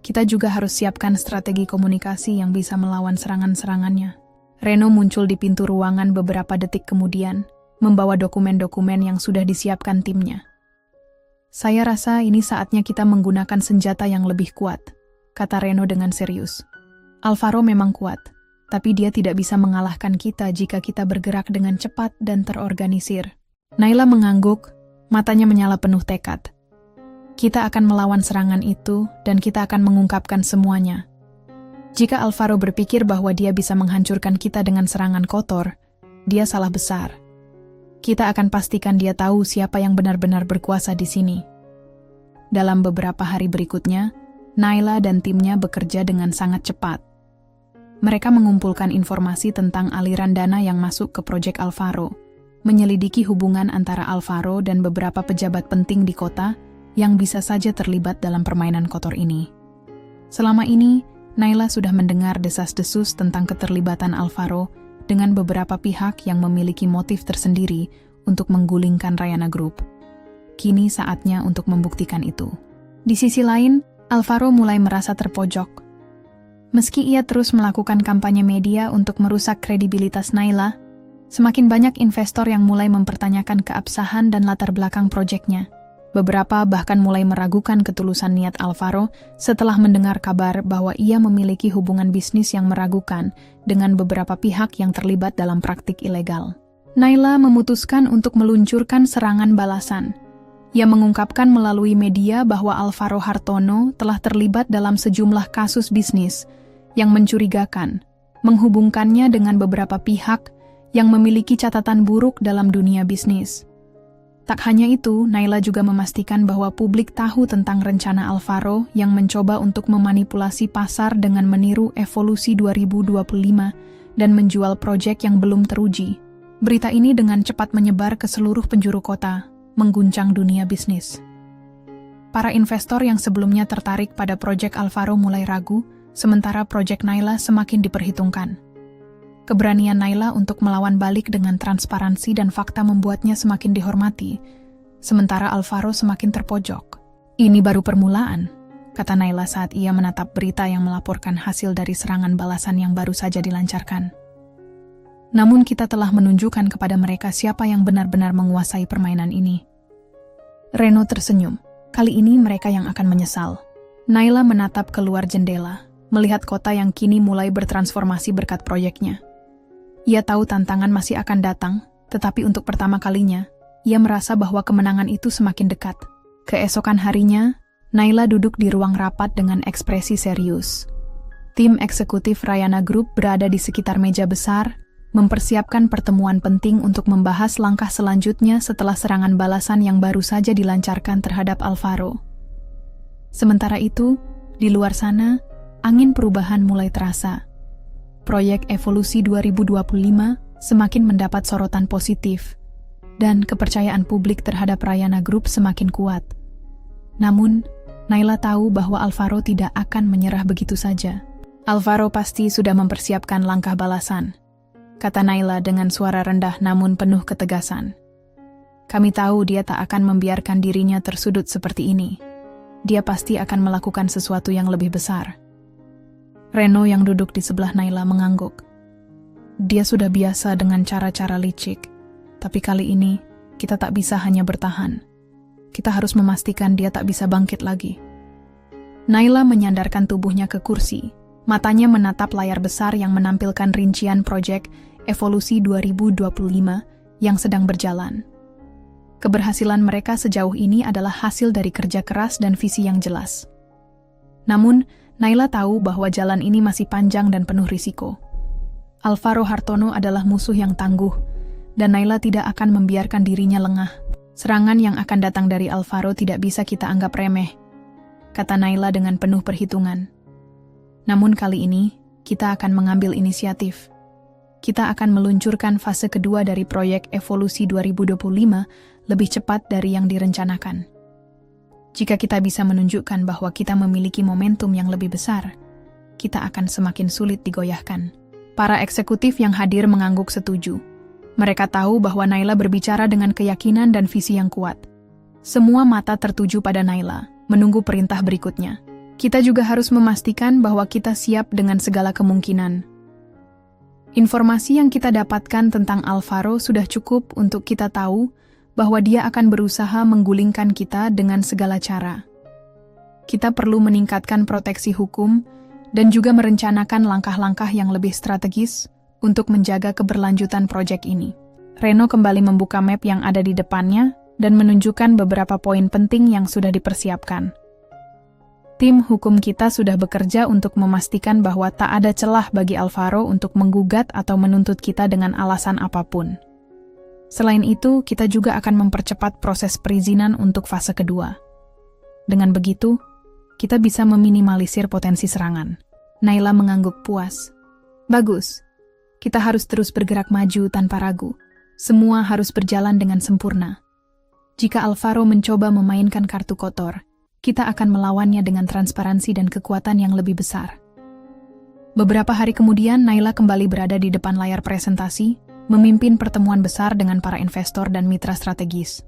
[SPEAKER 1] Kita juga harus siapkan strategi komunikasi yang bisa melawan serangan-serangannya." Reno muncul di pintu ruangan beberapa detik kemudian, membawa dokumen-dokumen yang sudah disiapkan timnya. "Saya rasa ini saatnya kita menggunakan senjata yang lebih kuat," kata Reno dengan serius. "Alvaro memang kuat, tapi dia tidak bisa mengalahkan kita jika kita bergerak dengan cepat dan terorganisir." Naila mengangguk, matanya menyala penuh tekad. "Kita akan melawan serangan itu, dan kita akan mengungkapkan semuanya. Jika Alvaro berpikir bahwa dia bisa menghancurkan kita dengan serangan kotor, dia salah besar. Kita akan pastikan dia tahu siapa yang benar-benar berkuasa di sini." Dalam beberapa hari berikutnya, Naila dan timnya bekerja dengan sangat cepat. Mereka mengumpulkan informasi tentang aliran dana yang masuk ke proyek Alvaro, menyelidiki hubungan antara Alvaro dan beberapa pejabat penting di kota yang bisa saja terlibat dalam permainan kotor ini. Selama ini, Naila sudah mendengar desas-desus tentang keterlibatan Alvaro dengan beberapa pihak yang memiliki motif tersendiri untuk menggulingkan Rayana Group. Kini saatnya untuk membuktikan itu. Di sisi lain, Alvaro mulai merasa terpojok. Meski ia terus melakukan kampanye media untuk merusak kredibilitas Naila, semakin banyak investor yang mulai mempertanyakan keabsahan dan latar belakang proyeknya. Beberapa bahkan mulai meragukan ketulusan niat Alvaro setelah mendengar kabar bahwa ia memiliki hubungan bisnis yang meragukan dengan beberapa pihak yang terlibat dalam praktik ilegal. Naila memutuskan untuk meluncurkan serangan balasan. Ia mengungkapkan melalui media bahwa Alvaro Hartono telah terlibat dalam sejumlah kasus bisnis yang mencurigakan, menghubungkannya dengan beberapa pihak yang memiliki catatan buruk dalam dunia bisnis. Tak hanya itu, Naila juga memastikan bahwa publik tahu tentang rencana Alvaro yang mencoba untuk memanipulasi pasar dengan meniru Evolusi 2025 dan menjual proyek yang belum teruji. Berita ini dengan cepat menyebar ke seluruh penjuru kota, mengguncang dunia bisnis. Para investor yang sebelumnya tertarik pada proyek Alvaro mulai ragu, sementara proyek Naila semakin diperhitungkan. Keberanian Naila untuk melawan balik dengan transparansi dan fakta membuatnya semakin dihormati, sementara Alvaro semakin terpojok. Ini baru permulaan, kata Naila saat ia menatap berita yang melaporkan hasil dari serangan balasan yang baru saja dilancarkan. Namun kita telah menunjukkan kepada mereka siapa yang benar-benar menguasai permainan ini. Reno tersenyum. Kali ini mereka yang akan menyesal. Naila menatap keluar jendela, melihat kota yang kini mulai bertransformasi berkat proyeknya. Ia tahu tantangan masih akan datang, tetapi untuk pertama kalinya, ia merasa bahwa kemenangan itu semakin dekat. Keesokan harinya, Naila duduk di ruang rapat dengan ekspresi serius. Tim eksekutif Rayana Group berada di sekitar meja besar, mempersiapkan pertemuan penting untuk membahas langkah selanjutnya setelah serangan balasan yang baru saja dilancarkan terhadap Alvaro. Sementara itu, di luar sana, angin perubahan mulai terasa. Proyek Evolusi 2025 semakin mendapat sorotan positif, dan kepercayaan publik terhadap Rayana Group semakin kuat. Namun, Naila tahu bahwa Alvaro tidak akan menyerah begitu saja. Alvaro pasti sudah mempersiapkan langkah balasan, kata Naila dengan suara rendah namun penuh ketegasan. Kami tahu dia tak akan membiarkan dirinya tersudut seperti ini. Dia pasti akan melakukan sesuatu yang lebih besar. Reno yang duduk di sebelah Naila mengangguk. Dia sudah biasa dengan cara-cara licik, tapi kali ini kita tak bisa hanya bertahan. Kita harus memastikan dia tak bisa bangkit lagi. Naila menyandarkan tubuhnya ke kursi. Matanya menatap layar besar yang menampilkan rincian proyek Evolusi 2025 yang sedang berjalan. Keberhasilan mereka sejauh ini adalah hasil dari kerja keras dan visi yang jelas. Namun, Naila tahu bahwa jalan ini masih panjang dan penuh risiko. Alvaro Hartono adalah musuh yang tangguh, dan Naila tidak akan membiarkan dirinya lengah. Serangan yang akan datang dari Alvaro tidak bisa kita anggap remeh, kata Naila dengan penuh perhitungan. Namun kali ini, kita akan mengambil inisiatif. Kita akan meluncurkan fase kedua dari proyek Evolusi 2025 lebih cepat dari yang direncanakan. Jika kita bisa menunjukkan bahwa kita memiliki momentum yang lebih besar, kita akan semakin sulit digoyahkan. Para eksekutif yang hadir mengangguk setuju. Mereka tahu bahwa Naila berbicara dengan keyakinan dan visi yang kuat. Semua mata tertuju pada Naila, menunggu perintah berikutnya. Kita juga harus memastikan bahwa kita siap dengan segala kemungkinan. Informasi yang kita dapatkan tentang Alvaro sudah cukup untuk kita tahu bahwa dia akan berusaha menggulingkan kita dengan segala cara. Kita perlu meningkatkan proteksi hukum dan juga merencanakan langkah-langkah yang lebih strategis untuk menjaga keberlanjutan proyek ini. Reno kembali membuka map yang ada di depannya dan menunjukkan beberapa poin penting yang sudah dipersiapkan. Tim hukum kita sudah bekerja untuk memastikan bahwa tak ada celah bagi Alvaro untuk menggugat atau menuntut kita dengan alasan apapun. Selain itu, kita juga akan mempercepat proses perizinan untuk fase kedua. Dengan begitu, kita bisa meminimalisir potensi serangan. Naila mengangguk puas. Bagus. Kita harus terus bergerak maju tanpa ragu. Semua harus berjalan dengan sempurna. Jika Alvaro mencoba memainkan kartu kotor, kita akan melawannya dengan transparansi dan kekuatan yang lebih besar. Beberapa hari kemudian, Naila kembali berada di depan layar presentasi, memimpin pertemuan besar dengan para investor dan mitra strategis.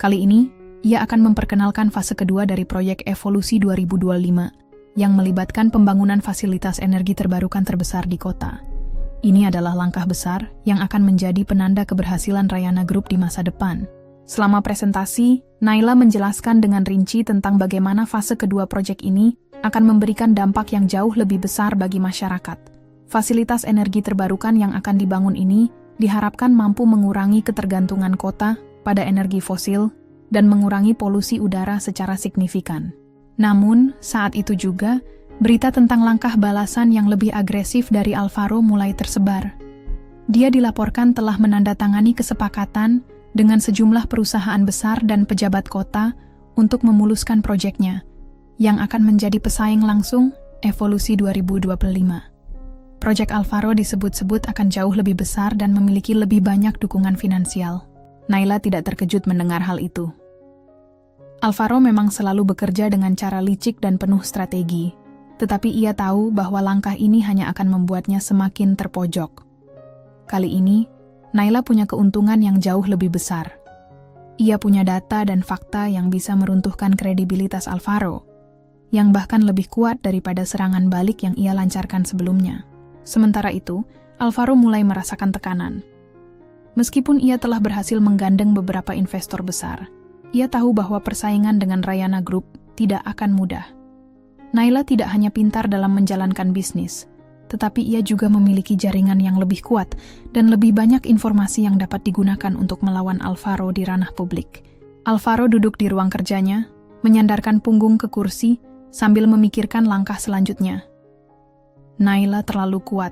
[SPEAKER 1] Kali ini, ia akan memperkenalkan fase kedua dari proyek Evolusi 2025, yang melibatkan pembangunan fasilitas energi terbarukan terbesar di kota. Ini adalah langkah besar yang akan menjadi penanda keberhasilan Rayana Group di masa depan. Selama presentasi, Naila menjelaskan dengan rinci tentang bagaimana fase kedua proyek ini akan memberikan dampak yang jauh lebih besar bagi masyarakat. Fasilitas energi terbarukan yang akan dibangun ini diharapkan mampu mengurangi ketergantungan kota pada energi fosil dan mengurangi polusi udara secara signifikan. Namun, saat itu juga, berita tentang langkah balasan yang lebih agresif dari Alvaro mulai tersebar. Dia dilaporkan telah menandatangani kesepakatan dengan sejumlah perusahaan besar dan pejabat kota untuk memuluskan proyeknya, yang akan menjadi pesaing langsung Evolusi 2025. Proyek Alvaro disebut-sebut akan jauh lebih besar dan memiliki lebih banyak dukungan finansial. Naila tidak terkejut mendengar hal itu. Alvaro memang selalu bekerja dengan cara licik dan penuh strategi, tetapi ia tahu bahwa langkah ini hanya akan membuatnya semakin terpojok. Kali ini, Naila punya keuntungan yang jauh lebih besar. Ia punya data dan fakta yang bisa meruntuhkan kredibilitas Alvaro, yang bahkan lebih kuat daripada serangan balik yang ia lancarkan sebelumnya. Sementara itu, Alvaro mulai merasakan tekanan. Meskipun ia telah berhasil menggandeng beberapa investor besar, ia tahu bahwa persaingan dengan Rayana Group tidak akan mudah. Naila tidak hanya pintar dalam menjalankan bisnis, tetapi ia juga memiliki jaringan yang lebih kuat dan lebih banyak informasi yang dapat digunakan untuk melawan Alvaro di ranah publik. Alvaro duduk di ruang kerjanya, menyandarkan punggung ke kursi sambil memikirkan langkah selanjutnya. Naila terlalu kuat,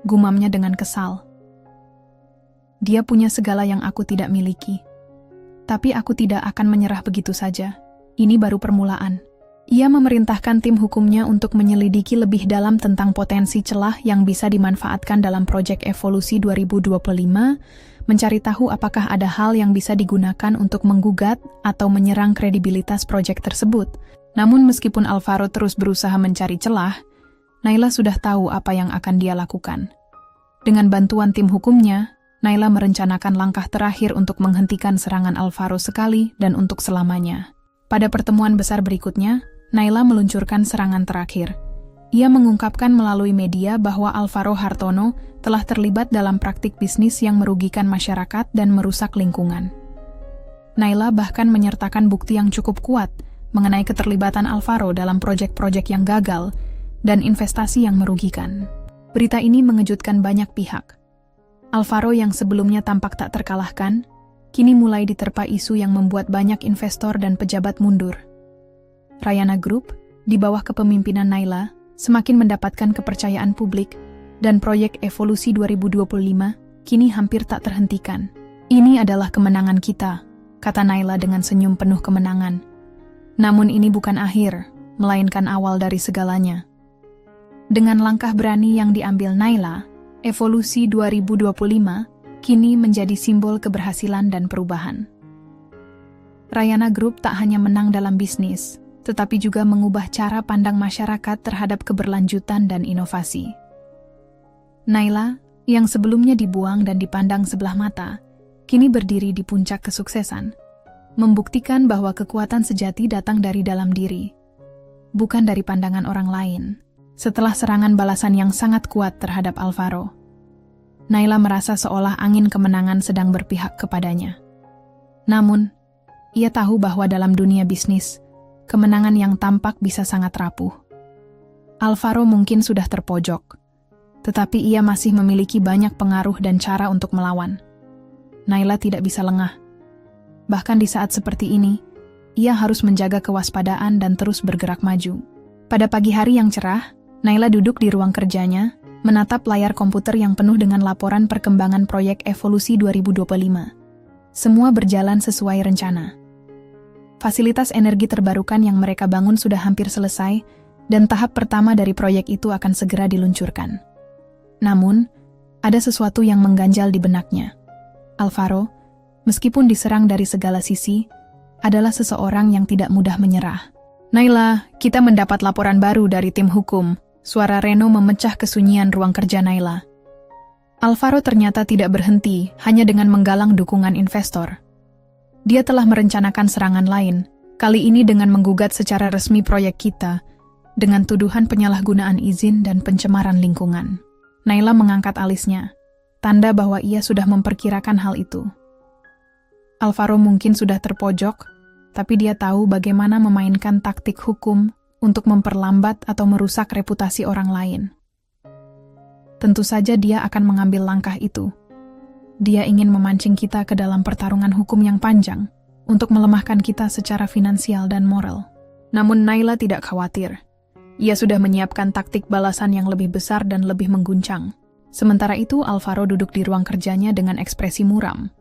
[SPEAKER 1] gumamnya dengan kesal. Dia punya segala yang aku tidak miliki. Tapi aku tidak akan menyerah begitu saja. Ini baru permulaan. Ia memerintahkan tim hukumnya untuk menyelidiki lebih dalam tentang potensi celah yang bisa dimanfaatkan dalam proyek Evolusi 2025, mencari tahu apakah ada hal yang bisa digunakan untuk menggugat atau menyerang kredibilitas proyek tersebut. Namun meskipun Alvaro terus berusaha mencari celah, Naila sudah tahu apa yang akan dia lakukan. Dengan bantuan tim hukumnya, Naila merencanakan langkah terakhir untuk menghentikan serangan Alvaro sekali dan untuk selamanya. Pada pertemuan besar berikutnya, Naila meluncurkan serangan terakhir. Ia mengungkapkan melalui media bahwa Alvaro Hartono telah terlibat dalam praktik bisnis yang merugikan masyarakat dan merusak lingkungan. Naila bahkan menyertakan bukti yang cukup kuat mengenai keterlibatan Alvaro dalam proyek-proyek yang gagal dan investasi yang merugikan. Berita ini mengejutkan banyak pihak. Alvaro yang sebelumnya tampak tak terkalahkan, kini mulai diterpa isu yang membuat banyak investor dan pejabat mundur. Rayana Group, di bawah kepemimpinan Naila, semakin mendapatkan kepercayaan publik, dan proyek Evolusi 2025 kini hampir tak terhentikan. Ini adalah kemenangan kita, kata Naila dengan senyum penuh kemenangan. Namun ini bukan akhir, melainkan awal dari segalanya. Dengan langkah berani yang diambil Naila, Evolusi 2025 kini menjadi simbol keberhasilan dan perubahan. Rayana Group tak hanya menang dalam bisnis, tetapi juga mengubah cara pandang masyarakat terhadap keberlanjutan dan inovasi. Naila, yang sebelumnya dibuang dan dipandang sebelah mata, kini berdiri di puncak kesuksesan, membuktikan bahwa kekuatan sejati datang dari dalam diri, bukan dari pandangan orang lain. Setelah serangan balasan yang sangat kuat terhadap Alvaro, Naila merasa seolah angin kemenangan sedang berpihak kepadanya. Namun, ia tahu bahwa dalam dunia bisnis, kemenangan yang tampak bisa sangat rapuh. Alvaro mungkin sudah terpojok, tetapi ia masih memiliki banyak pengaruh dan cara untuk melawan. Naila tidak bisa lengah. Bahkan di saat seperti ini, ia harus menjaga kewaspadaan dan terus bergerak maju. Pada pagi hari yang cerah, Naila duduk di ruang kerjanya, menatap layar komputer yang penuh dengan laporan perkembangan proyek Evolusi 2025. Semua berjalan sesuai rencana. Fasilitas energi terbarukan yang mereka bangun sudah hampir selesai, dan tahap pertama dari proyek itu akan segera diluncurkan. Namun, ada sesuatu yang mengganjal di benaknya. Alvaro, meskipun diserang dari segala sisi, adalah seseorang yang tidak mudah menyerah. Naila, kita mendapat laporan baru dari tim hukum. Suara Reno memecah kesunyian ruang kerja Naila. Alvaro ternyata tidak berhenti hanya dengan menggalang dukungan investor. Dia telah merencanakan serangan lain, kali ini dengan menggugat secara resmi proyek kita, dengan tuduhan penyalahgunaan izin dan pencemaran lingkungan. Naila mengangkat alisnya, tanda bahwa ia sudah memperkirakan hal itu. Alvaro mungkin sudah terpojok, tapi dia tahu bagaimana memainkan taktik hukum untuk memperlambat atau merusak reputasi orang lain. Tentu saja dia akan mengambil langkah itu. Dia ingin memancing kita ke dalam pertarungan hukum yang panjang, untuk melemahkan kita secara finansial dan moral. Namun Naila tidak khawatir. Ia sudah menyiapkan taktik balasan yang lebih besar dan lebih mengguncang. Sementara itu, Alvaro duduk di ruang kerjanya dengan ekspresi muram.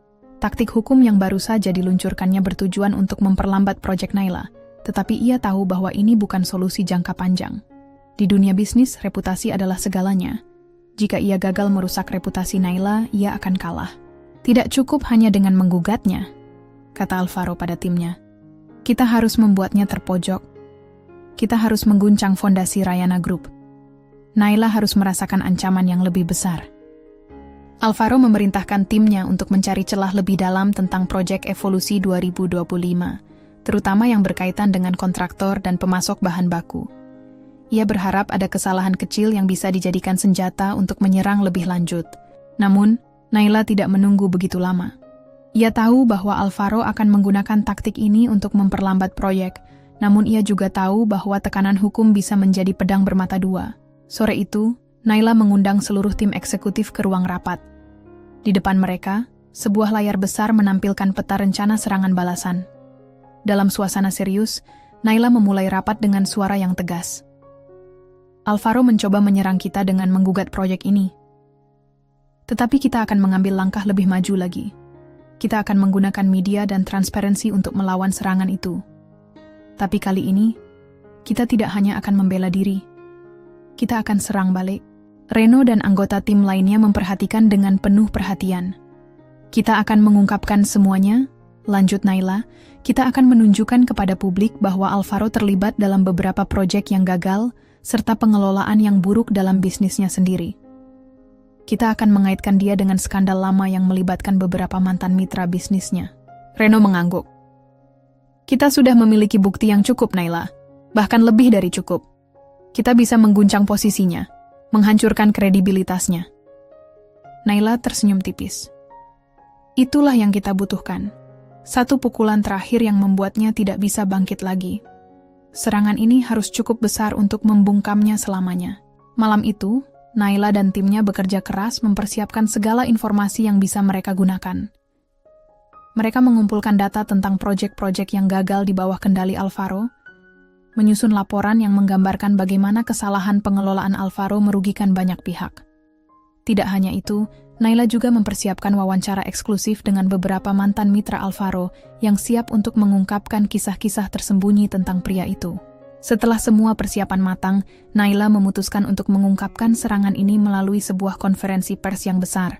[SPEAKER 1] Taktik hukum yang baru saja diluncurkannya bertujuan untuk memperlambat proyek Naila, tetapi ia tahu bahwa ini bukan solusi jangka panjang. Di dunia bisnis, reputasi adalah segalanya. Jika ia gagal merusak reputasi Naila, ia akan kalah. Tidak cukup hanya dengan menggugatnya, kata Alvaro pada timnya. Kita harus membuatnya terpojok. Kita harus mengguncang fondasi Rayana Group. Naila harus merasakan ancaman yang lebih besar. Alvaro memerintahkan timnya untuk mencari celah lebih dalam tentang proyek Evolusi 2025, terutama yang berkaitan dengan kontraktor dan pemasok bahan baku. Ia berharap ada kesalahan kecil yang bisa dijadikan senjata untuk menyerang lebih lanjut. Namun, Naila tidak menunggu begitu lama. Ia tahu bahwa Alvaro akan menggunakan taktik ini untuk memperlambat proyek, namun ia juga tahu bahwa tekanan hukum bisa menjadi pedang bermata dua. Sore itu, Naila mengundang seluruh tim eksekutif ke ruang rapat. Di depan mereka, sebuah layar besar menampilkan peta rencana serangan balasan. Dalam suasana serius, Naila memulai rapat dengan suara yang tegas. Alvaro mencoba menyerang kita dengan menggugat proyek ini. Tetapi kita akan mengambil langkah lebih maju lagi. Kita akan menggunakan media dan transparansi untuk melawan serangan itu. Tapi kali ini, kita tidak hanya akan membela diri. Kita akan serang balik. Reno dan anggota tim lainnya memperhatikan dengan penuh perhatian. Kita akan mengungkapkan semuanya, lanjut Naila. Kita akan menunjukkan kepada publik bahwa Alvaro terlibat dalam beberapa proyek yang gagal, serta pengelolaan yang buruk dalam bisnisnya sendiri. Kita akan mengaitkan dia dengan skandal lama yang melibatkan beberapa mantan mitra bisnisnya. Reno mengangguk. Kita sudah memiliki bukti yang cukup, Naila. Bahkan lebih dari cukup. Kita bisa mengguncang posisinya, menghancurkan kredibilitasnya. Naila tersenyum tipis. Itulah yang kita butuhkan. Satu pukulan terakhir yang membuatnya tidak bisa bangkit lagi. Serangan ini harus cukup besar untuk membungkamnya selamanya. Malam itu, Naila dan timnya bekerja keras mempersiapkan segala informasi yang bisa mereka gunakan. Mereka mengumpulkan data tentang proyek-proyek yang gagal di bawah kendali Alvaro, menyusun laporan yang menggambarkan bagaimana kesalahan pengelolaan Alvaro merugikan banyak pihak. Tidak hanya itu, Naila juga mempersiapkan wawancara eksklusif dengan beberapa mantan mitra Alvaro yang siap untuk mengungkapkan kisah-kisah tersembunyi tentang pria itu. Setelah semua persiapan matang, Naila memutuskan untuk mengungkapkan serangan ini melalui sebuah konferensi pers yang besar.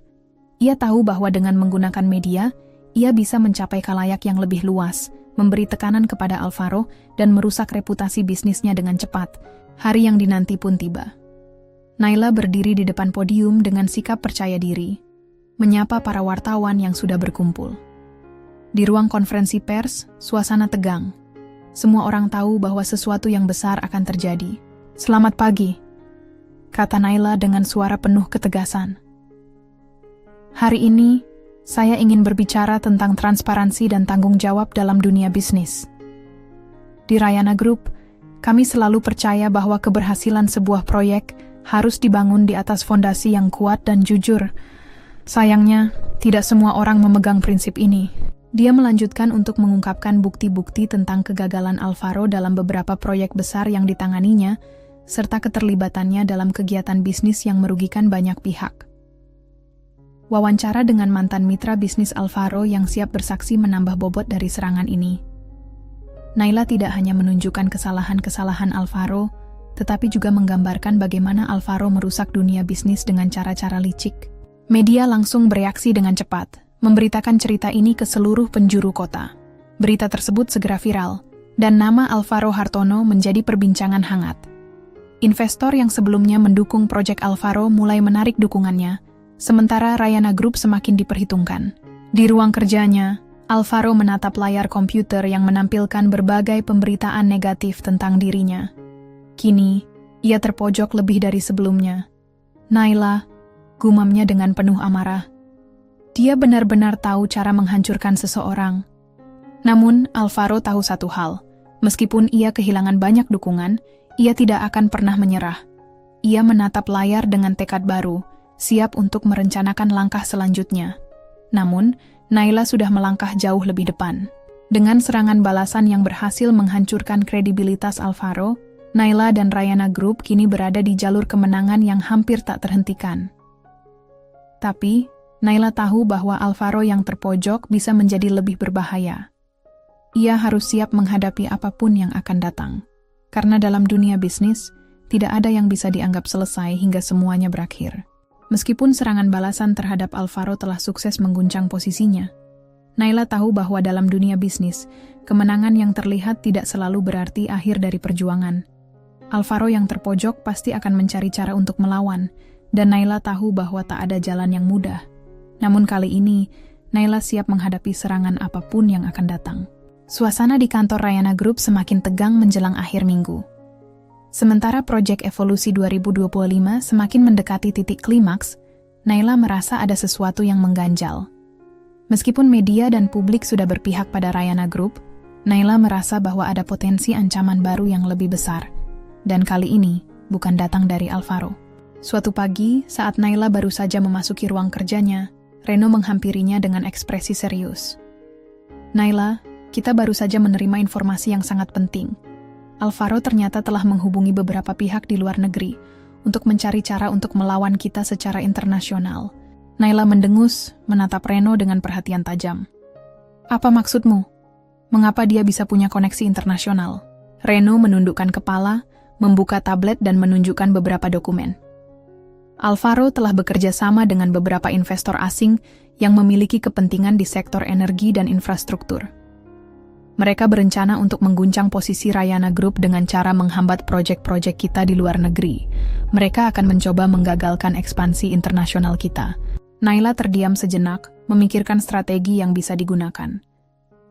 [SPEAKER 1] Ia tahu bahwa dengan menggunakan media, ia bisa mencapai khalayak yang lebih luas, memberi tekanan kepada Alvaro, dan merusak reputasi bisnisnya dengan cepat. Hari yang dinanti pun tiba. Naila berdiri di depan podium dengan sikap percaya diri, menyapa para wartawan yang sudah berkumpul. Di ruang konferensi pers, suasana tegang. Semua orang tahu bahwa sesuatu yang besar akan terjadi. "Selamat pagi," kata Naila dengan suara penuh ketegasan. "Hari ini, saya ingin berbicara tentang transparansi dan tanggung jawab dalam dunia bisnis. Di Rayana Group, kami selalu percaya bahwa keberhasilan sebuah proyek harus dibangun di atas fondasi yang kuat dan jujur. Sayangnya, tidak semua orang memegang prinsip ini." Dia melanjutkan untuk mengungkapkan bukti-bukti tentang kegagalan Alvaro dalam beberapa proyek besar yang ditanganinya, serta keterlibatannya dalam kegiatan bisnis yang merugikan banyak pihak. Wawancara dengan mantan mitra bisnis Alvaro yang siap bersaksi menambah bobot dari serangan ini. Naila tidak hanya menunjukkan kesalahan-kesalahan Alvaro, tetapi juga menggambarkan bagaimana Alvaro merusak dunia bisnis dengan cara-cara licik. Media langsung bereaksi dengan cepat, memberitakan cerita ini ke seluruh penjuru kota. Berita tersebut segera viral, dan nama Alvaro Hartono menjadi perbincangan hangat. Investor yang sebelumnya mendukung proyek Alvaro mulai menarik dukungannya, sementara Rayana Group semakin diperhitungkan. Di ruang kerjanya, Alvaro menatap layar komputer yang menampilkan berbagai pemberitaan negatif tentang dirinya. Kini, ia terpojok lebih dari sebelumnya. "Naila," gumamnya dengan penuh amarah. Dia benar-benar tahu cara menghancurkan seseorang. Namun, Alvaro tahu satu hal. Meskipun ia kehilangan banyak dukungan, ia tidak akan pernah menyerah. Ia menatap layar dengan tekad baru, siap untuk merencanakan langkah selanjutnya. Namun, Naila sudah melangkah jauh lebih depan. Dengan serangan balasan yang berhasil menghancurkan kredibilitas Alvaro, Naila dan Rayana Group kini berada di jalur kemenangan yang hampir tak terhentikan. Tapi, Naila tahu bahwa Alvaro yang terpojok bisa menjadi lebih berbahaya. Ia harus siap menghadapi apapun yang akan datang. Karena dalam dunia bisnis, tidak ada yang bisa dianggap selesai hingga semuanya berakhir. Meskipun serangan balasan terhadap Alvaro telah sukses mengguncang posisinya, Naila tahu bahwa dalam dunia bisnis, kemenangan yang terlihat tidak selalu berarti akhir dari perjuangan. Alvaro yang terpojok pasti akan mencari cara untuk melawan, dan Naila tahu bahwa tak ada jalan yang mudah. Namun kali ini, Naila siap menghadapi serangan apapun yang akan datang. Suasana di kantor Rayana Group semakin tegang menjelang akhir minggu. Sementara proyek Evolusi 2025 semakin mendekati titik klimaks, Naila merasa ada sesuatu yang mengganjal. Meskipun media dan publik sudah berpihak pada Rayana Group, Naila merasa bahwa ada potensi ancaman baru yang lebih besar. Dan kali ini, bukan datang dari Alvaro. Suatu pagi, saat Naila baru saja memasuki ruang kerjanya, Reno menghampirinya dengan ekspresi serius. "Naila, kita baru saja menerima informasi yang sangat penting. Alvaro ternyata telah menghubungi beberapa pihak di luar negeri untuk mencari cara untuk melawan kita secara internasional." Naila mendengus, menatap Reno dengan perhatian tajam. "Apa maksudmu? Mengapa dia bisa punya koneksi internasional?" Reno menundukkan kepala, membuka tablet dan menunjukkan beberapa dokumen. Alvaro telah bekerja sama dengan beberapa investor asing yang memiliki kepentingan di sektor energi dan infrastruktur. Mereka berencana untuk mengguncang posisi Rayana Group dengan cara menghambat proyek-proyek kita di luar negeri. Mereka akan mencoba menggagalkan ekspansi internasional kita. Naila terdiam sejenak, memikirkan strategi yang bisa digunakan.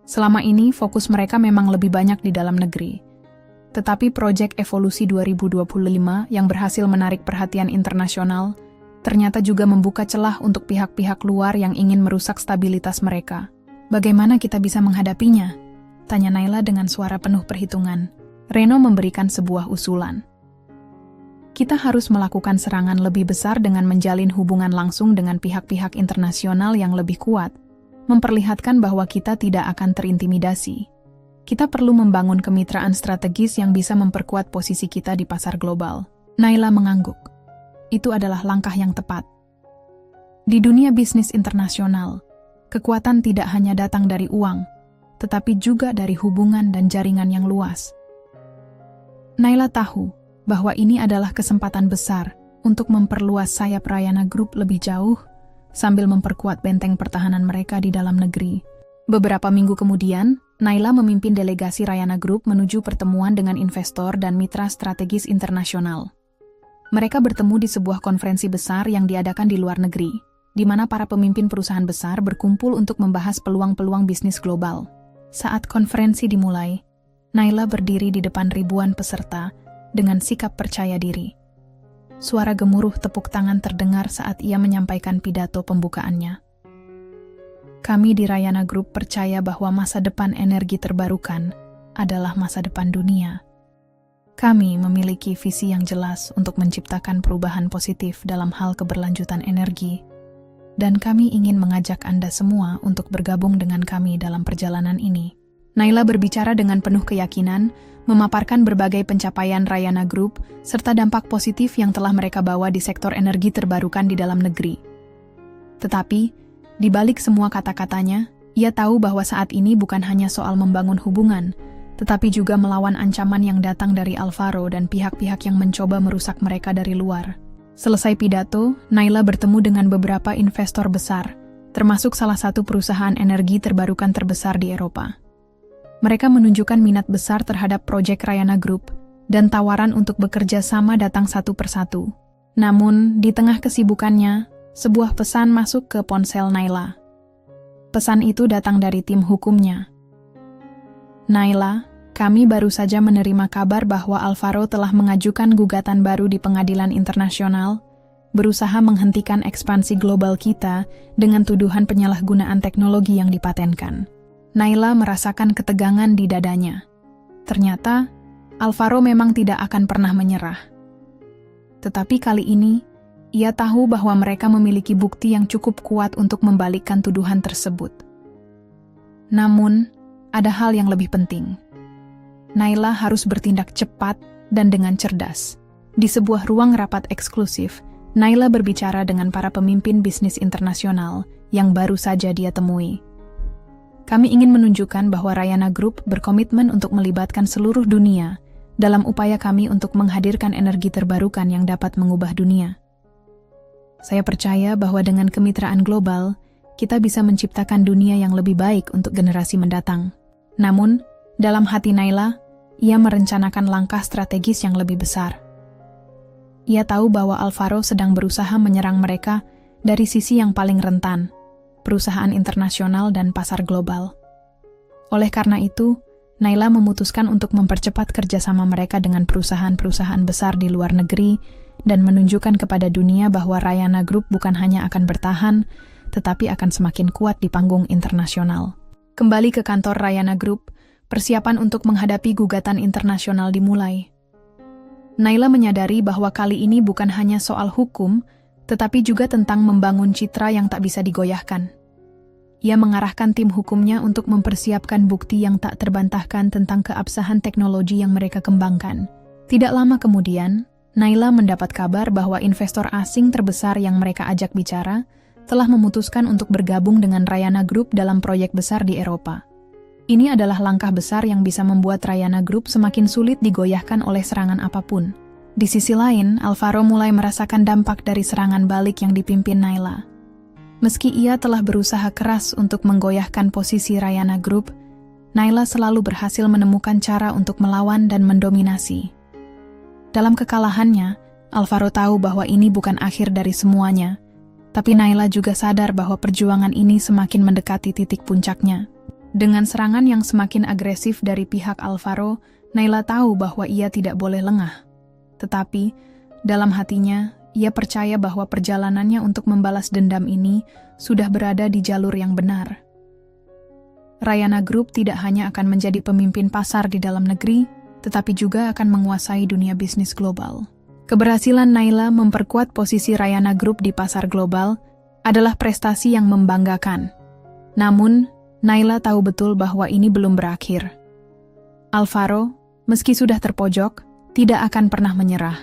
[SPEAKER 1] Selama ini, fokus mereka memang lebih banyak di dalam negeri. Tetapi proyek Evolusi 2025 yang berhasil menarik perhatian internasional, ternyata juga membuka celah untuk pihak-pihak luar yang ingin merusak stabilitas mereka. "Bagaimana kita bisa menghadapinya?" tanya Naila dengan suara penuh perhitungan. Reno memberikan sebuah usulan. "Kita harus melakukan serangan lebih besar dengan menjalin hubungan langsung dengan pihak-pihak internasional yang lebih kuat, memperlihatkan bahwa kita tidak akan terintimidasi. Kita perlu membangun kemitraan strategis yang bisa memperkuat posisi kita di pasar global." Naila mengangguk. Itu adalah langkah yang tepat. Di dunia bisnis internasional, kekuatan tidak hanya datang dari uang, tetapi juga dari hubungan dan jaringan yang luas. Naila tahu bahwa ini adalah kesempatan besar untuk memperluas sayap Rayana Group lebih jauh sambil memperkuat benteng pertahanan mereka di dalam negeri. Beberapa minggu kemudian, Naila memimpin delegasi Rayana Group menuju pertemuan dengan investor dan mitra strategis internasional. Mereka bertemu di sebuah konferensi besar yang diadakan di luar negeri, di mana para pemimpin perusahaan besar berkumpul untuk membahas peluang-peluang bisnis global. Saat konferensi dimulai, Naila berdiri di depan ribuan peserta dengan sikap percaya diri. Suara gemuruh tepuk tangan terdengar saat ia menyampaikan pidato pembukaannya. "Kami di Rayana Group percaya bahwa masa depan energi terbarukan adalah masa depan dunia. Kami memiliki visi yang jelas untuk menciptakan perubahan positif dalam hal keberlanjutan energi, dan kami ingin mengajak Anda semua untuk bergabung dengan kami dalam perjalanan ini." Naila berbicara dengan penuh keyakinan, memaparkan berbagai pencapaian Rayana Group serta dampak positif yang telah mereka bawa di sektor energi terbarukan di dalam negeri. Tetapi, di balik semua kata-katanya, ia tahu bahwa saat ini bukan hanya soal membangun hubungan, tetapi juga melawan ancaman yang datang dari Alvaro dan pihak-pihak yang mencoba merusak mereka dari luar. Selesai pidato, Naila bertemu dengan beberapa investor besar, termasuk salah satu perusahaan energi terbarukan terbesar di Eropa. Mereka menunjukkan minat besar terhadap proyek Rayana Group, dan tawaran untuk bekerja sama datang satu persatu. Namun, di tengah kesibukannya, sebuah pesan masuk ke ponsel Naila. Pesan itu datang dari tim hukumnya. "Naila, kami baru saja menerima kabar bahwa Alvaro telah mengajukan gugatan baru di pengadilan internasional, berusaha menghentikan ekspansi global kita dengan tuduhan penyalahgunaan teknologi yang dipatenkan." Naila merasakan ketegangan di dadanya. Ternyata, Alvaro memang tidak akan pernah menyerah. Tetapi kali ini, ia tahu bahwa mereka memiliki bukti yang cukup kuat untuk membalikkan tuduhan tersebut. Namun, ada hal yang lebih penting. Naila harus bertindak cepat dan dengan cerdas. Di sebuah ruang rapat eksklusif, Naila berbicara dengan para pemimpin bisnis internasional yang baru saja dia temui. Kami ingin menunjukkan bahwa Rayana Group berkomitmen untuk melibatkan seluruh dunia dalam upaya kami untuk menghadirkan energi terbarukan yang dapat mengubah dunia. Saya percaya bahwa dengan kemitraan global, kita bisa menciptakan dunia yang lebih baik untuk generasi mendatang. Namun, dalam hati Naila, ia merencanakan langkah strategis yang lebih besar. Ia tahu bahwa Alvaro sedang berusaha menyerang mereka dari sisi yang paling rentan, perusahaan internasional dan pasar global. Oleh karena itu, Naila memutuskan untuk mempercepat kerjasama mereka dengan perusahaan-perusahaan besar di luar negeri dan menunjukkan kepada dunia bahwa Rayana Group bukan hanya akan bertahan, tetapi akan semakin kuat di panggung internasional. Kembali ke kantor Rayana Group, persiapan untuk menghadapi gugatan internasional dimulai. Naila menyadari bahwa kali ini bukan hanya soal hukum, tetapi juga tentang membangun citra yang tak bisa digoyahkan. Ia mengarahkan tim hukumnya untuk mempersiapkan bukti yang tak terbantahkan tentang keabsahan teknologi yang mereka kembangkan. Tidak lama kemudian, Naila mendapat kabar bahwa investor asing terbesar yang mereka ajak bicara telah memutuskan untuk bergabung dengan Rayana Group dalam proyek besar di Eropa. Ini adalah langkah besar yang bisa membuat Rayana Group semakin sulit digoyahkan oleh serangan apapun. Di sisi lain, Alvaro mulai merasakan dampak dari serangan balik yang dipimpin Naila. Meski ia telah berusaha keras untuk menggoyahkan posisi Rayana Group, Naila selalu berhasil menemukan cara untuk melawan dan mendominasi. Dalam kekalahannya, Alvaro tahu bahwa ini bukan akhir dari semuanya, tapi Naila juga sadar bahwa perjuangan ini semakin mendekati titik puncaknya. Dengan serangan yang semakin agresif dari pihak Alvaro, Naila tahu bahwa ia tidak boleh lengah. Tetapi, dalam hatinya, ia percaya bahwa perjalanannya untuk membalas dendam ini sudah berada di jalur yang benar. Rayana Group tidak hanya akan menjadi pemimpin pasar di dalam negeri, tetapi juga akan menguasai dunia bisnis global. Keberhasilan Naila memperkuat posisi Rayana Group di pasar global adalah prestasi yang membanggakan. Namun, Naila tahu betul bahwa ini belum berakhir. Alvaro, meski sudah terpojok, tidak akan pernah menyerah.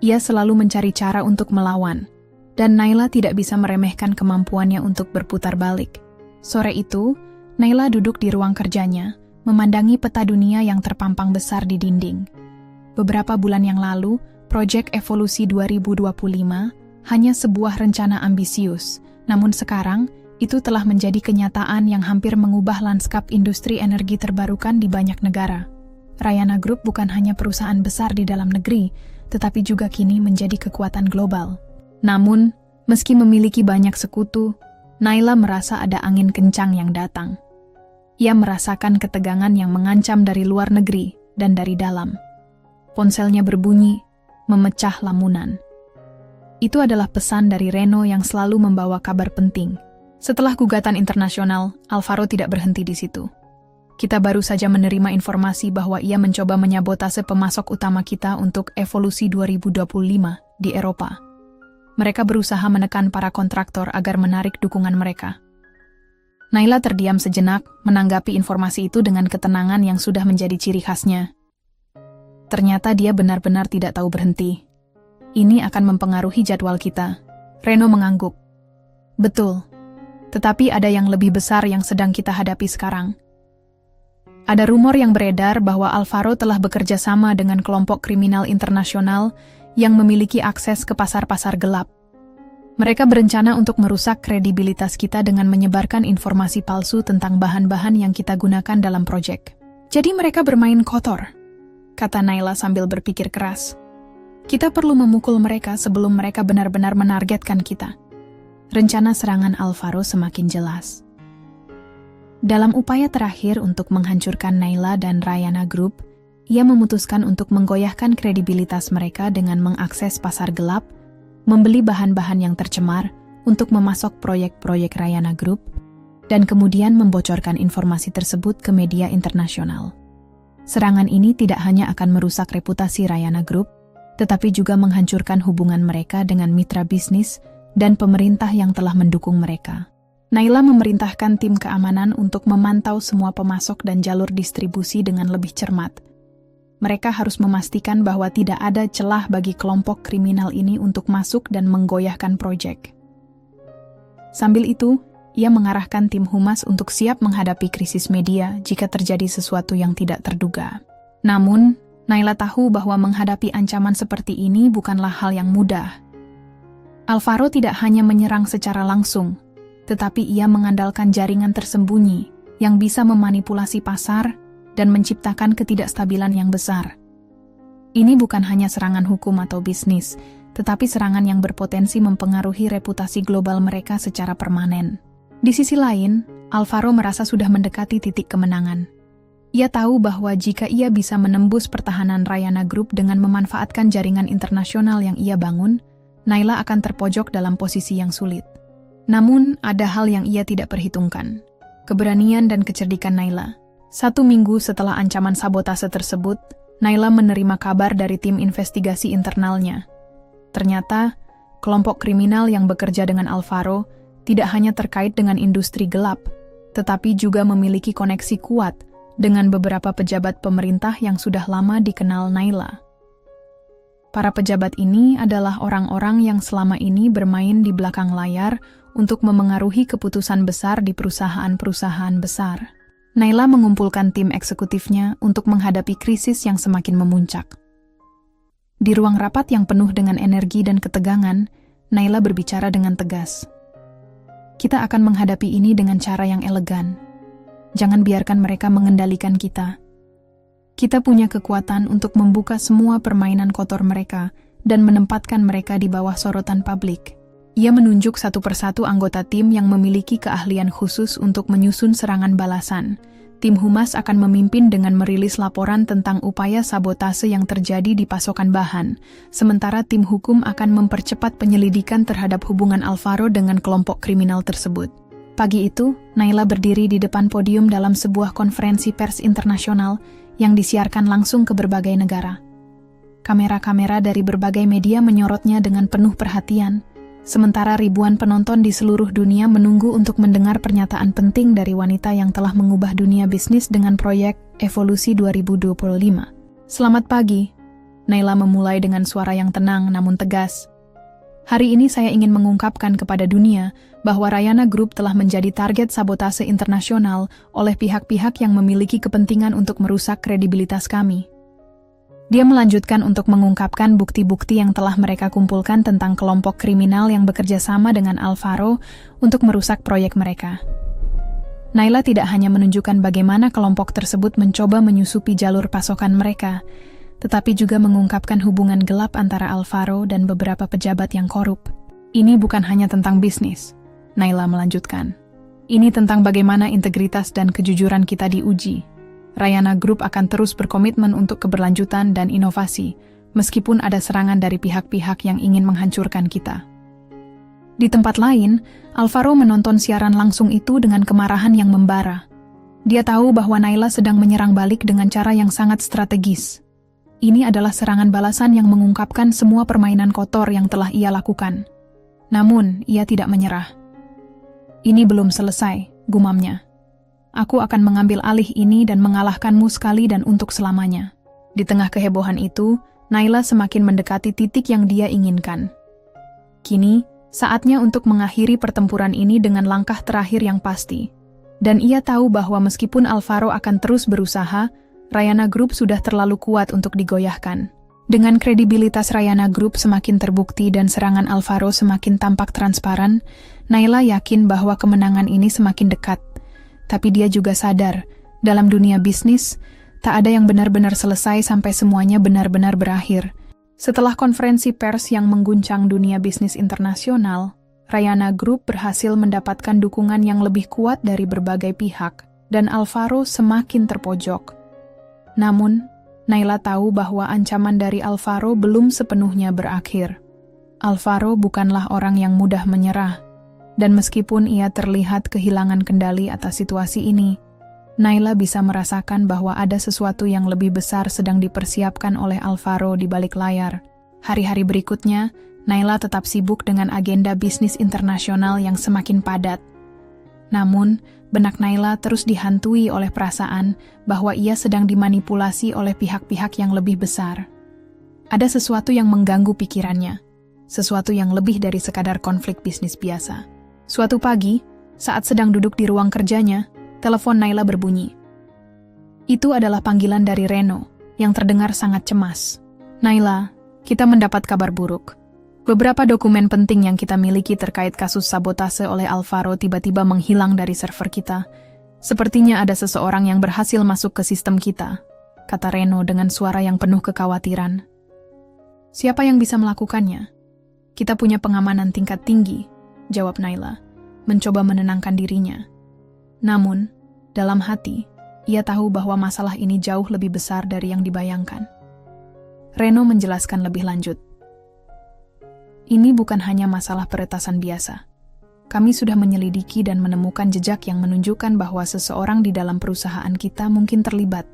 [SPEAKER 1] Ia selalu mencari cara untuk melawan, dan Naila tidak bisa meremehkan kemampuannya untuk berputar balik. Sore itu, Naila duduk di ruang kerjanya, memandangi peta dunia yang terpampang besar di dinding. Beberapa bulan yang lalu, Proyek Evolusi 2025 hanya sebuah rencana ambisius, namun sekarang itu telah menjadi kenyataan yang hampir mengubah lanskap industri energi terbarukan di banyak negara. Rayana Group bukan hanya perusahaan besar di dalam negeri, tetapi juga kini menjadi kekuatan global. Namun, meski memiliki banyak sekutu, Naila merasa ada angin kencang yang datang. Ia merasakan ketegangan yang mengancam dari luar negeri dan dari dalam. Ponselnya berbunyi, memecah lamunan. Itu adalah pesan dari Reno yang selalu membawa kabar penting. Setelah gugatan internasional, Alvaro tidak berhenti di situ. Kita baru saja menerima informasi bahwa ia mencoba menyabotase pemasok utama kita untuk Evolusi 2025 di Eropa. Mereka berusaha menekan para kontraktor agar menarik dukungan mereka. Naila terdiam sejenak, menanggapi informasi itu dengan ketenangan yang sudah menjadi ciri khasnya. Ternyata dia benar-benar tidak tahu berhenti. Ini akan mempengaruhi jadwal kita. Reno mengangguk. Betul. Tetapi ada yang lebih besar yang sedang kita hadapi sekarang. Ada rumor yang beredar bahwa Alvaro telah bekerja sama dengan kelompok kriminal internasional yang memiliki akses ke pasar-pasar gelap. Mereka berencana untuk merusak kredibilitas kita dengan menyebarkan informasi palsu tentang bahan-bahan yang kita gunakan dalam proyek. Jadi mereka bermain kotor, kata Naila sambil berpikir keras. Kita perlu memukul mereka sebelum mereka benar-benar menargetkan kita. Rencana serangan Alvaro semakin jelas. Dalam upaya terakhir untuk menghancurkan Naila dan Rayana Group, ia memutuskan untuk menggoyahkan kredibilitas mereka dengan mengakses pasar gelap, membeli bahan-bahan yang tercemar untuk memasok proyek-proyek Rayana Group, dan kemudian membocorkan informasi tersebut ke media internasional. Serangan ini tidak hanya akan merusak reputasi Rayana Group, tetapi juga menghancurkan hubungan mereka dengan mitra bisnis dan pemerintah yang telah mendukung mereka. Naila memerintahkan tim keamanan untuk memantau semua pemasok dan jalur distribusi dengan lebih cermat. Mereka harus memastikan bahwa tidak ada celah bagi kelompok kriminal ini untuk masuk dan menggoyahkan proyek. Sambil itu, ia mengarahkan tim humas untuk siap menghadapi krisis media jika terjadi sesuatu yang tidak terduga. Namun, Naila tahu bahwa menghadapi ancaman seperti ini bukanlah hal yang mudah. Alvaro tidak hanya menyerang secara langsung, tetapi ia mengandalkan jaringan tersembunyi yang bisa memanipulasi pasar dan menciptakan ketidakstabilan yang besar. Ini bukan hanya serangan hukum atau bisnis, tetapi serangan yang berpotensi mempengaruhi reputasi global mereka secara permanen. Di sisi lain, Alvaro merasa sudah mendekati titik kemenangan. Ia tahu bahwa jika ia bisa menembus pertahanan Rayana Group dengan memanfaatkan jaringan internasional yang ia bangun, Naila akan terpojok dalam posisi yang sulit. Namun, ada hal yang ia tidak perhitungkan. Keberanian dan kecerdikan Naila. 1 minggu setelah ancaman sabotase tersebut, Naila menerima kabar dari tim investigasi internalnya. Ternyata, kelompok kriminal yang bekerja dengan Alvaro tidak hanya terkait dengan industri gelap, tetapi juga memiliki koneksi kuat dengan beberapa pejabat pemerintah yang sudah lama dikenal Naila. Para pejabat ini adalah orang-orang yang selama ini bermain di belakang layar untuk memengaruhi keputusan besar di perusahaan-perusahaan besar. Naila mengumpulkan tim eksekutifnya untuk menghadapi krisis yang semakin memuncak. Di ruang rapat yang penuh dengan energi dan ketegangan, Naila berbicara dengan tegas. Kita akan menghadapi ini dengan cara yang elegan. Jangan biarkan mereka mengendalikan kita. Kita punya kekuatan untuk membuka semua permainan kotor mereka dan menempatkan mereka di bawah sorotan publik. Ia menunjuk satu persatu anggota tim yang memiliki keahlian khusus untuk menyusun serangan balasan. Tim humas akan memimpin dengan merilis laporan tentang upaya sabotase yang terjadi di pasokan bahan, sementara tim hukum akan mempercepat penyelidikan terhadap hubungan Alvaro dengan kelompok kriminal tersebut. Pagi itu, Naila berdiri di depan podium dalam sebuah konferensi pers internasional yang disiarkan langsung ke berbagai negara. Kamera-kamera dari berbagai media menyorotnya dengan penuh perhatian, sementara ribuan penonton di seluruh dunia menunggu untuk mendengar pernyataan penting dari wanita yang telah mengubah dunia bisnis dengan proyek Evolusi 2025. Selamat pagi, Naila memulai dengan suara yang tenang namun tegas. Hari ini saya ingin mengungkapkan kepada dunia bahwa Rayana Group telah menjadi target sabotase internasional oleh pihak-pihak yang memiliki kepentingan untuk merusak kredibilitas kami. Dia melanjutkan untuk mengungkapkan bukti-bukti yang telah mereka kumpulkan tentang kelompok kriminal yang bekerja sama dengan Alvaro untuk merusak proyek mereka. Naila tidak hanya menunjukkan bagaimana kelompok tersebut mencoba menyusupi jalur pasokan mereka, tetapi juga mengungkapkan hubungan gelap antara Alvaro dan beberapa pejabat yang korup. Ini bukan hanya tentang bisnis, Naila melanjutkan. Ini tentang bagaimana integritas dan kejujuran kita diuji. Rayana Group akan terus berkomitmen untuk keberlanjutan dan inovasi, meskipun ada serangan dari pihak-pihak yang ingin menghancurkan kita. Di tempat lain, Alvaro menonton siaran langsung itu dengan kemarahan yang membara. Dia tahu bahwa Naila sedang menyerang balik dengan cara yang sangat strategis. Ini adalah serangan balasan yang mengungkapkan semua permainan kotor yang telah ia lakukan. Namun, ia tidak menyerah. Ini belum selesai, gumamnya. Aku akan mengambil alih ini dan mengalahkanmu sekali dan untuk selamanya. Di tengah kehebohan itu, Naila semakin mendekati titik yang dia inginkan. Kini, saatnya untuk mengakhiri pertempuran ini dengan langkah terakhir yang pasti. Dan ia tahu bahwa meskipun Alvaro akan terus berusaha, Rayana Group sudah terlalu kuat untuk digoyahkan. Dengan kredibilitas Rayana Group semakin terbukti dan serangan Alvaro semakin tampak transparan, Naila yakin bahwa kemenangan ini semakin dekat. Tapi dia juga sadar, dalam dunia bisnis, tak ada yang benar-benar selesai sampai semuanya benar-benar berakhir. Setelah konferensi pers yang mengguncang dunia bisnis internasional, Rayana Group berhasil mendapatkan dukungan yang lebih kuat dari berbagai pihak, dan Alvaro semakin terpojok. Namun, Naila tahu bahwa ancaman dari Alvaro belum sepenuhnya berakhir. Alvaro bukanlah orang yang mudah menyerah. Dan meskipun ia terlihat kehilangan kendali atas situasi ini, Naila bisa merasakan bahwa ada sesuatu yang lebih besar sedang dipersiapkan oleh Alvaro di balik layar. Hari-hari berikutnya, Naila tetap sibuk dengan agenda bisnis internasional yang semakin padat. Namun, benak Naila terus dihantui oleh perasaan bahwa ia sedang dimanipulasi oleh pihak-pihak yang lebih besar. Ada sesuatu yang mengganggu pikirannya, sesuatu yang lebih dari sekadar konflik bisnis biasa. Suatu pagi, saat sedang duduk di ruang kerjanya, telepon Naila berbunyi. Itu adalah panggilan dari Reno, yang terdengar sangat cemas. Naila, kita mendapat kabar buruk. Beberapa dokumen penting yang kita miliki terkait kasus sabotase oleh Alvaro tiba-tiba menghilang dari server kita. Sepertinya ada seseorang yang berhasil masuk ke sistem kita, kata Reno dengan suara yang penuh kekhawatiran. Siapa yang bisa melakukannya? Kita punya pengamanan tingkat tinggi, jawab Naila, mencoba menenangkan dirinya. Namun, dalam hati, ia tahu bahwa masalah ini jauh lebih besar dari yang dibayangkan. Reno menjelaskan lebih lanjut. Ini bukan hanya masalah peretasan biasa. Kami sudah menyelidiki dan menemukan jejak yang menunjukkan bahwa seseorang di dalam perusahaan kita mungkin terlibat.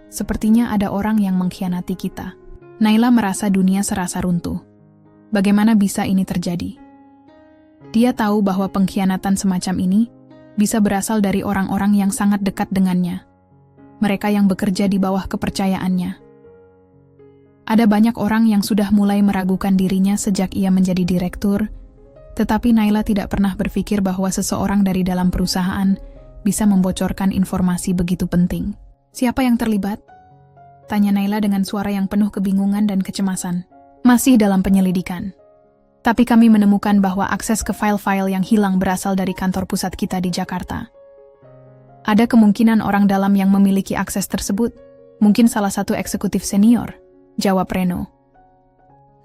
[SPEAKER 1] Sepertinya ada orang yang mengkhianati kita. Naila merasa dunia serasa runtuh. Bagaimana bisa ini terjadi? Dia tahu bahwa pengkhianatan semacam ini bisa berasal dari orang-orang yang sangat dekat dengannya. Mereka yang bekerja di bawah kepercayaannya. Ada banyak orang yang sudah mulai meragukan dirinya sejak ia menjadi direktur, tetapi Naila tidak pernah berpikir bahwa seseorang dari dalam perusahaan bisa membocorkan informasi begitu penting. Siapa yang terlibat? Tanya Naila dengan suara yang penuh kebingungan dan kecemasan. Masih dalam penyelidikan. Tapi kami menemukan bahwa akses ke file-file yang hilang berasal dari kantor pusat kita di Jakarta. Ada kemungkinan orang dalam yang memiliki akses tersebut, mungkin salah satu eksekutif senior, jawab Reno.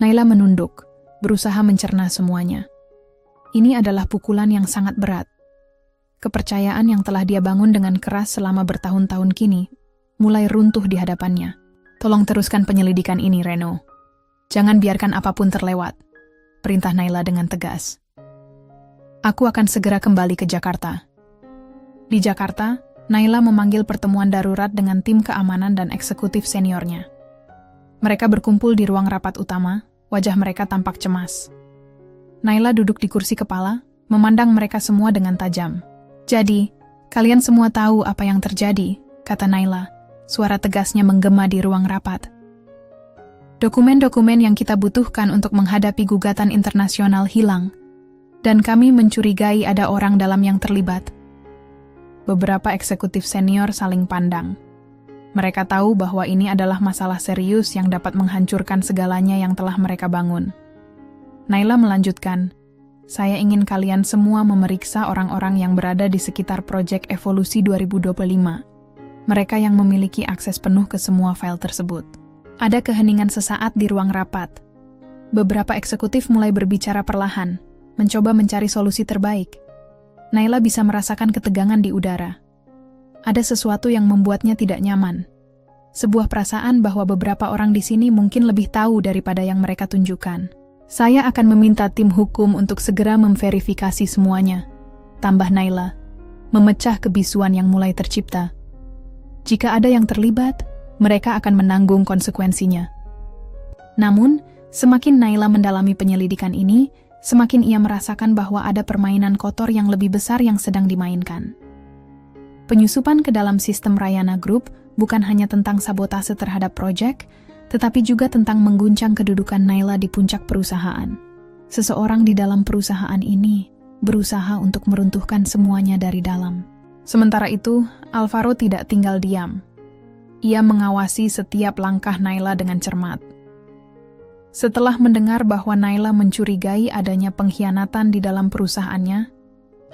[SPEAKER 1] Naila menunduk, berusaha mencerna semuanya. Ini adalah pukulan yang sangat berat. Kepercayaan yang telah dia bangun dengan keras selama bertahun-tahun kini, mulai runtuh di hadapannya. Tolong teruskan penyelidikan ini, Reno. Jangan biarkan apapun terlewat, perintah Naila dengan tegas. Aku akan segera kembali ke Jakarta. Di Jakarta, Naila memanggil pertemuan darurat dengan tim keamanan dan eksekutif seniornya. Mereka berkumpul di ruang rapat utama, wajah mereka tampak cemas. Naila duduk di kursi kepala, memandang mereka semua dengan tajam. Jadi, kalian semua tahu apa yang terjadi, kata Naila. Suara tegasnya menggema di ruang rapat. Dokumen-dokumen yang kita butuhkan untuk menghadapi gugatan internasional hilang, dan kami mencurigai ada orang dalam yang terlibat. Beberapa eksekutif senior saling pandang. Mereka tahu bahwa ini adalah masalah serius yang dapat menghancurkan segalanya yang telah mereka bangun. Naila melanjutkan, saya ingin kalian semua memeriksa orang-orang yang berada di sekitar proyek Evolusi 2025. Mereka yang memiliki akses penuh ke semua file tersebut. Ada keheningan sesaat di ruang rapat. Beberapa eksekutif mulai berbicara perlahan, mencoba mencari solusi terbaik. Naila bisa merasakan ketegangan di udara. Ada sesuatu yang membuatnya tidak nyaman. Sebuah perasaan bahwa beberapa orang di sini mungkin lebih tahu daripada yang mereka tunjukkan. Saya akan meminta tim hukum untuk segera memverifikasi semuanya, tambah Naila, memecah kebisuan yang mulai tercipta. Jika ada yang terlibat, mereka akan menanggung konsekuensinya. Namun, semakin Naila mendalami penyelidikan ini, semakin ia merasakan bahwa ada permainan kotor yang lebih besar yang sedang dimainkan. Penyusupan ke dalam sistem Rayana Group bukan hanya tentang sabotase terhadap proyek, tetapi juga tentang mengguncang kedudukan Naila di puncak perusahaan. Seseorang di dalam perusahaan ini berusaha untuk meruntuhkan semuanya dari dalam. Sementara itu, Alvaro tidak tinggal diam. Ia mengawasi setiap langkah Naila dengan cermat. Setelah mendengar bahwa Naila mencurigai adanya pengkhianatan di dalam perusahaannya,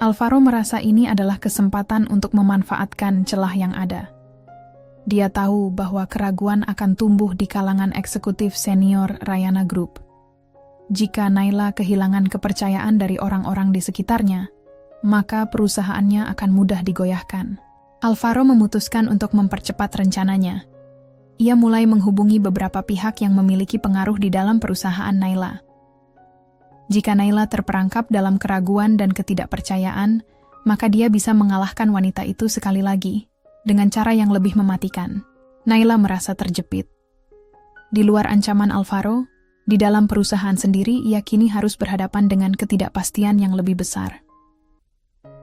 [SPEAKER 1] Alvaro merasa ini adalah kesempatan untuk memanfaatkan celah yang ada. Dia tahu bahwa keraguan akan tumbuh di kalangan eksekutif senior Rayana Group. Jika Naila kehilangan kepercayaan dari orang-orang di sekitarnya, maka perusahaannya akan mudah digoyahkan. Alvaro memutuskan untuk mempercepat rencananya. Ia mulai menghubungi beberapa pihak yang memiliki pengaruh di dalam perusahaan Naila. Jika Naila terperangkap dalam keraguan dan ketidakpercayaan, maka dia bisa mengalahkan wanita itu sekali lagi, dengan cara yang lebih mematikan. Naila merasa terjepit. Di luar ancaman Alvaro, di dalam perusahaan sendiri ia kini harus berhadapan dengan ketidakpastian yang lebih besar.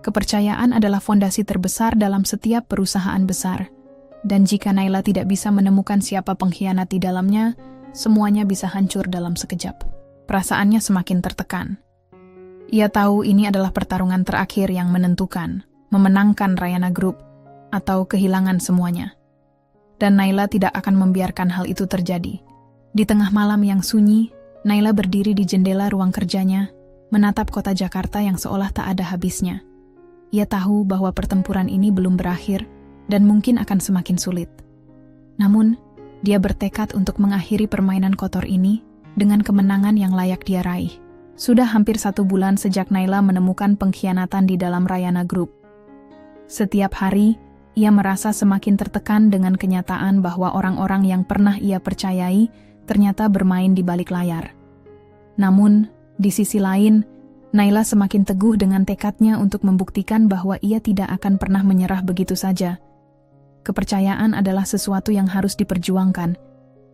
[SPEAKER 1] Kepercayaan adalah fondasi terbesar dalam setiap perusahaan besar. Dan jika Naila tidak bisa menemukan siapa pengkhianat di dalamnya, semuanya bisa hancur dalam sekejap. Perasaannya semakin tertekan. Ia tahu ini adalah pertarungan terakhir yang menentukan, memenangkan Rayana Group, atau kehilangan semuanya. Dan Naila tidak akan membiarkan hal itu terjadi. Di tengah malam yang sunyi, Naila berdiri di jendela ruang kerjanya, menatap kota Jakarta yang seolah tak ada habisnya. Ia tahu bahwa pertempuran ini belum berakhir, dan mungkin akan semakin sulit. Namun, dia bertekad untuk mengakhiri permainan kotor ini dengan kemenangan yang layak dia raih. Sudah hampir 1 bulan sejak Naila menemukan pengkhianatan di dalam Rayana Group. Setiap hari, ia merasa semakin tertekan dengan kenyataan bahwa orang-orang yang pernah ia percayai ternyata bermain di balik layar. Namun, di sisi lain, Naila semakin teguh dengan tekadnya untuk membuktikan bahwa ia tidak akan pernah menyerah begitu saja. Kepercayaan adalah sesuatu yang harus diperjuangkan,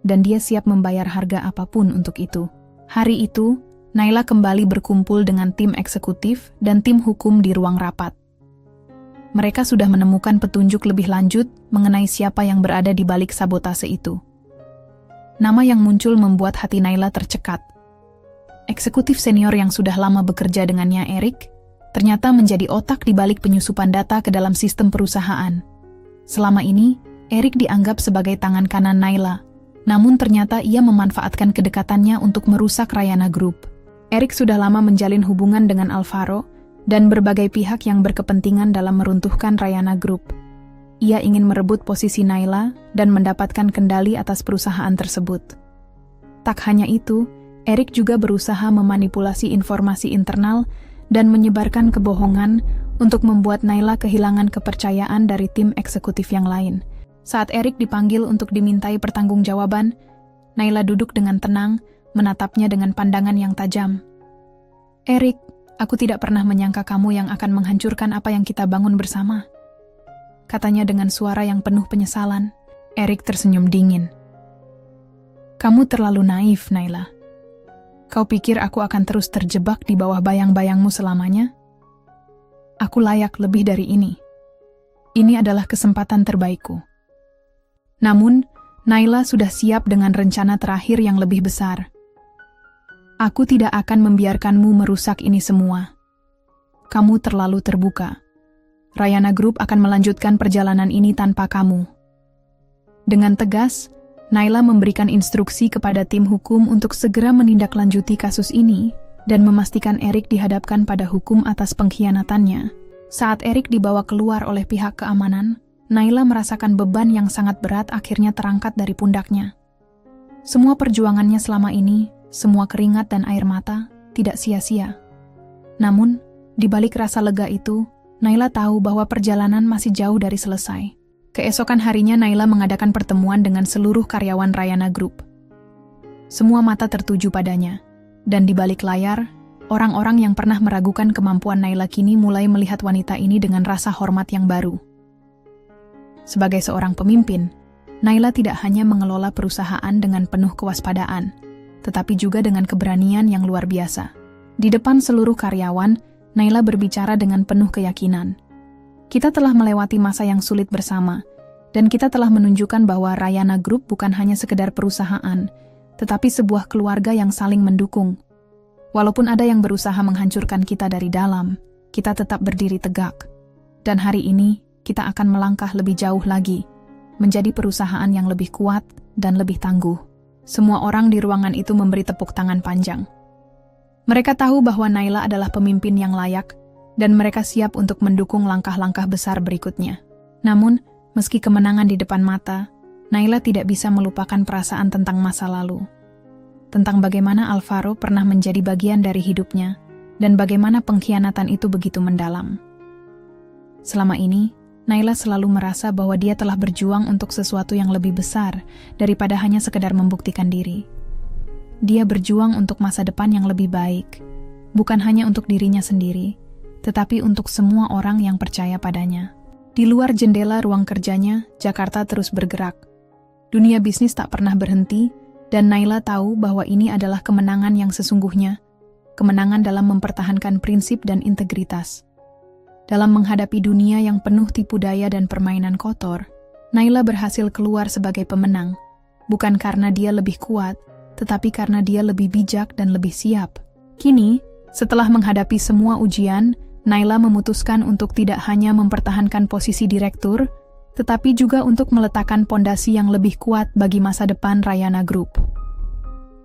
[SPEAKER 1] dan dia siap membayar harga apapun untuk itu. Hari itu, Naila kembali berkumpul dengan tim eksekutif dan tim hukum di ruang rapat. Mereka sudah menemukan petunjuk lebih lanjut mengenai siapa yang berada di balik sabotase itu. Nama yang muncul membuat hati Naila tercekat. Eksekutif senior yang sudah lama bekerja dengannya, Erik, ternyata menjadi otak di balik penyusupan data ke dalam sistem perusahaan. Selama ini, Erik dianggap sebagai tangan kanan Naila, namun ternyata ia memanfaatkan kedekatannya untuk merusak Rayana Group. Erik sudah lama menjalin hubungan dengan Alvaro dan berbagai pihak yang berkepentingan dalam meruntuhkan Rayana Group. Ia ingin merebut posisi Naila dan mendapatkan kendali atas perusahaan tersebut. Tak hanya itu, Erik juga berusaha memanipulasi informasi internal dan menyebarkan kebohongan untuk membuat Naila kehilangan kepercayaan dari tim eksekutif yang lain. Saat Erik dipanggil untuk dimintai pertanggungjawaban, Naila duduk dengan tenang, menatapnya dengan pandangan yang tajam. "Erik, aku tidak pernah menyangka kamu yang akan menghancurkan apa yang kita bangun bersama," katanya dengan suara yang penuh penyesalan. Erik tersenyum dingin. "Kamu terlalu naif, Naila. Kau pikir aku akan terus terjebak di bawah bayang-bayangmu selamanya? Aku layak lebih dari ini. Ini adalah kesempatan terbaikku." Namun, Naila sudah siap dengan rencana terakhir yang lebih besar. "Aku tidak akan membiarkanmu merusak ini semua. Kamu terlalu terbuka. Rayana Group akan melanjutkan perjalanan ini tanpa kamu." Dengan tegas, Naila memberikan instruksi kepada tim hukum untuk segera menindaklanjuti kasus ini dan memastikan Erik dihadapkan pada hukum atas pengkhianatannya. Saat Erik dibawa keluar oleh pihak keamanan, Naila merasakan beban yang sangat berat akhirnya terangkat dari pundaknya. Semua perjuangannya selama ini, semua keringat dan air mata, tidak sia-sia. Namun, di balik rasa lega itu, Naila tahu bahwa perjalanan masih jauh dari selesai. Keesokan harinya Naila mengadakan pertemuan dengan seluruh karyawan Rayana Group. Semua mata tertuju padanya, dan di balik layar, orang-orang yang pernah meragukan kemampuan Naila kini mulai melihat wanita ini dengan rasa hormat yang baru. Sebagai seorang pemimpin, Naila tidak hanya mengelola perusahaan dengan penuh kewaspadaan, tetapi juga dengan keberanian yang luar biasa. Di depan seluruh karyawan, Naila berbicara dengan penuh keyakinan. "Kita telah melewati masa yang sulit bersama, dan kita telah menunjukkan bahwa Rayana Group bukan hanya sekedar perusahaan, tetapi sebuah keluarga yang saling mendukung. Walaupun ada yang berusaha menghancurkan kita dari dalam, kita tetap berdiri tegak. Dan hari ini, kita akan melangkah lebih jauh lagi, menjadi perusahaan yang lebih kuat dan lebih tangguh." Semua orang di ruangan itu memberi tepuk tangan panjang. Mereka tahu bahwa Naila adalah pemimpin yang layak, dan mereka siap untuk mendukung langkah-langkah besar berikutnya. Namun, meski kemenangan di depan mata, Naila tidak bisa melupakan perasaan tentang masa lalu. Tentang bagaimana Alvaro pernah menjadi bagian dari hidupnya, dan bagaimana pengkhianatan itu begitu mendalam. Selama ini, Naila selalu merasa bahwa dia telah berjuang untuk sesuatu yang lebih besar daripada hanya sekedar membuktikan diri. Dia berjuang untuk masa depan yang lebih baik, bukan hanya untuk dirinya sendiri, tetapi untuk semua orang yang percaya padanya. Di luar jendela ruang kerjanya, Jakarta terus bergerak. Dunia bisnis tak pernah berhenti, dan Naila tahu bahwa ini adalah kemenangan yang sesungguhnya, kemenangan dalam mempertahankan prinsip dan integritas. dalam menghadapi dunia yang penuh tipu daya dan permainan kotor, Naila berhasil keluar sebagai pemenang, bukan karena dia lebih kuat, tetapi karena dia lebih bijak dan lebih siap. Kini, setelah menghadapi semua ujian, Naila memutuskan untuk tidak hanya mempertahankan posisi direktur, tetapi juga untuk meletakkan pondasi yang lebih kuat bagi masa depan Rayana Group.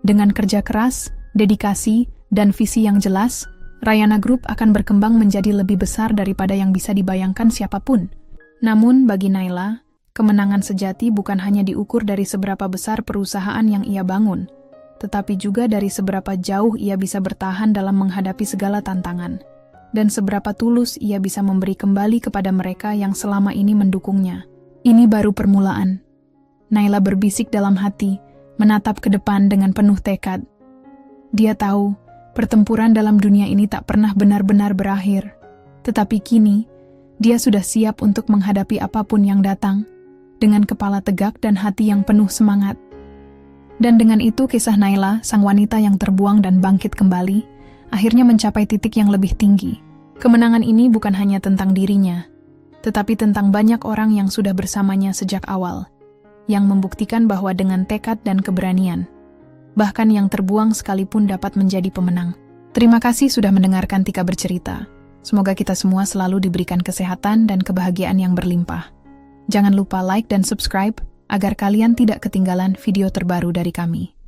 [SPEAKER 1] Dengan kerja keras, dedikasi, dan visi yang jelas, Rayana Group akan berkembang menjadi lebih besar daripada yang bisa dibayangkan siapapun. Namun bagi Naila, kemenangan sejati bukan hanya diukur dari seberapa besar perusahaan yang ia bangun, tetapi juga dari seberapa jauh ia bisa bertahan dalam menghadapi segala tantangan, dan seberapa tulus ia bisa memberi kembali kepada mereka yang selama ini mendukungnya. Ini baru permulaan. Naila berbisik dalam hati, menatap ke depan dengan penuh tekad. Dia tahu, pertempuran dalam dunia ini tak pernah benar-benar berakhir. Tetapi kini, dia sudah siap untuk menghadapi apapun yang datang, dengan kepala tegak dan hati yang penuh semangat. Dan dengan itu kisah Naila, sang wanita yang terbuang dan bangkit kembali, akhirnya mencapai titik yang lebih tinggi. Kemenangan ini bukan hanya tentang dirinya, tetapi tentang banyak orang yang sudah bersamanya sejak awal, yang membuktikan bahwa dengan tekad dan keberanian, bahkan yang terbuang sekalipun dapat menjadi pemenang. Terima kasih sudah mendengarkan Tika bercerita. Semoga kita semua selalu diberikan kesehatan dan kebahagiaan yang berlimpah. Jangan lupa like dan subscribe agar kalian tidak ketinggalan video terbaru dari kami.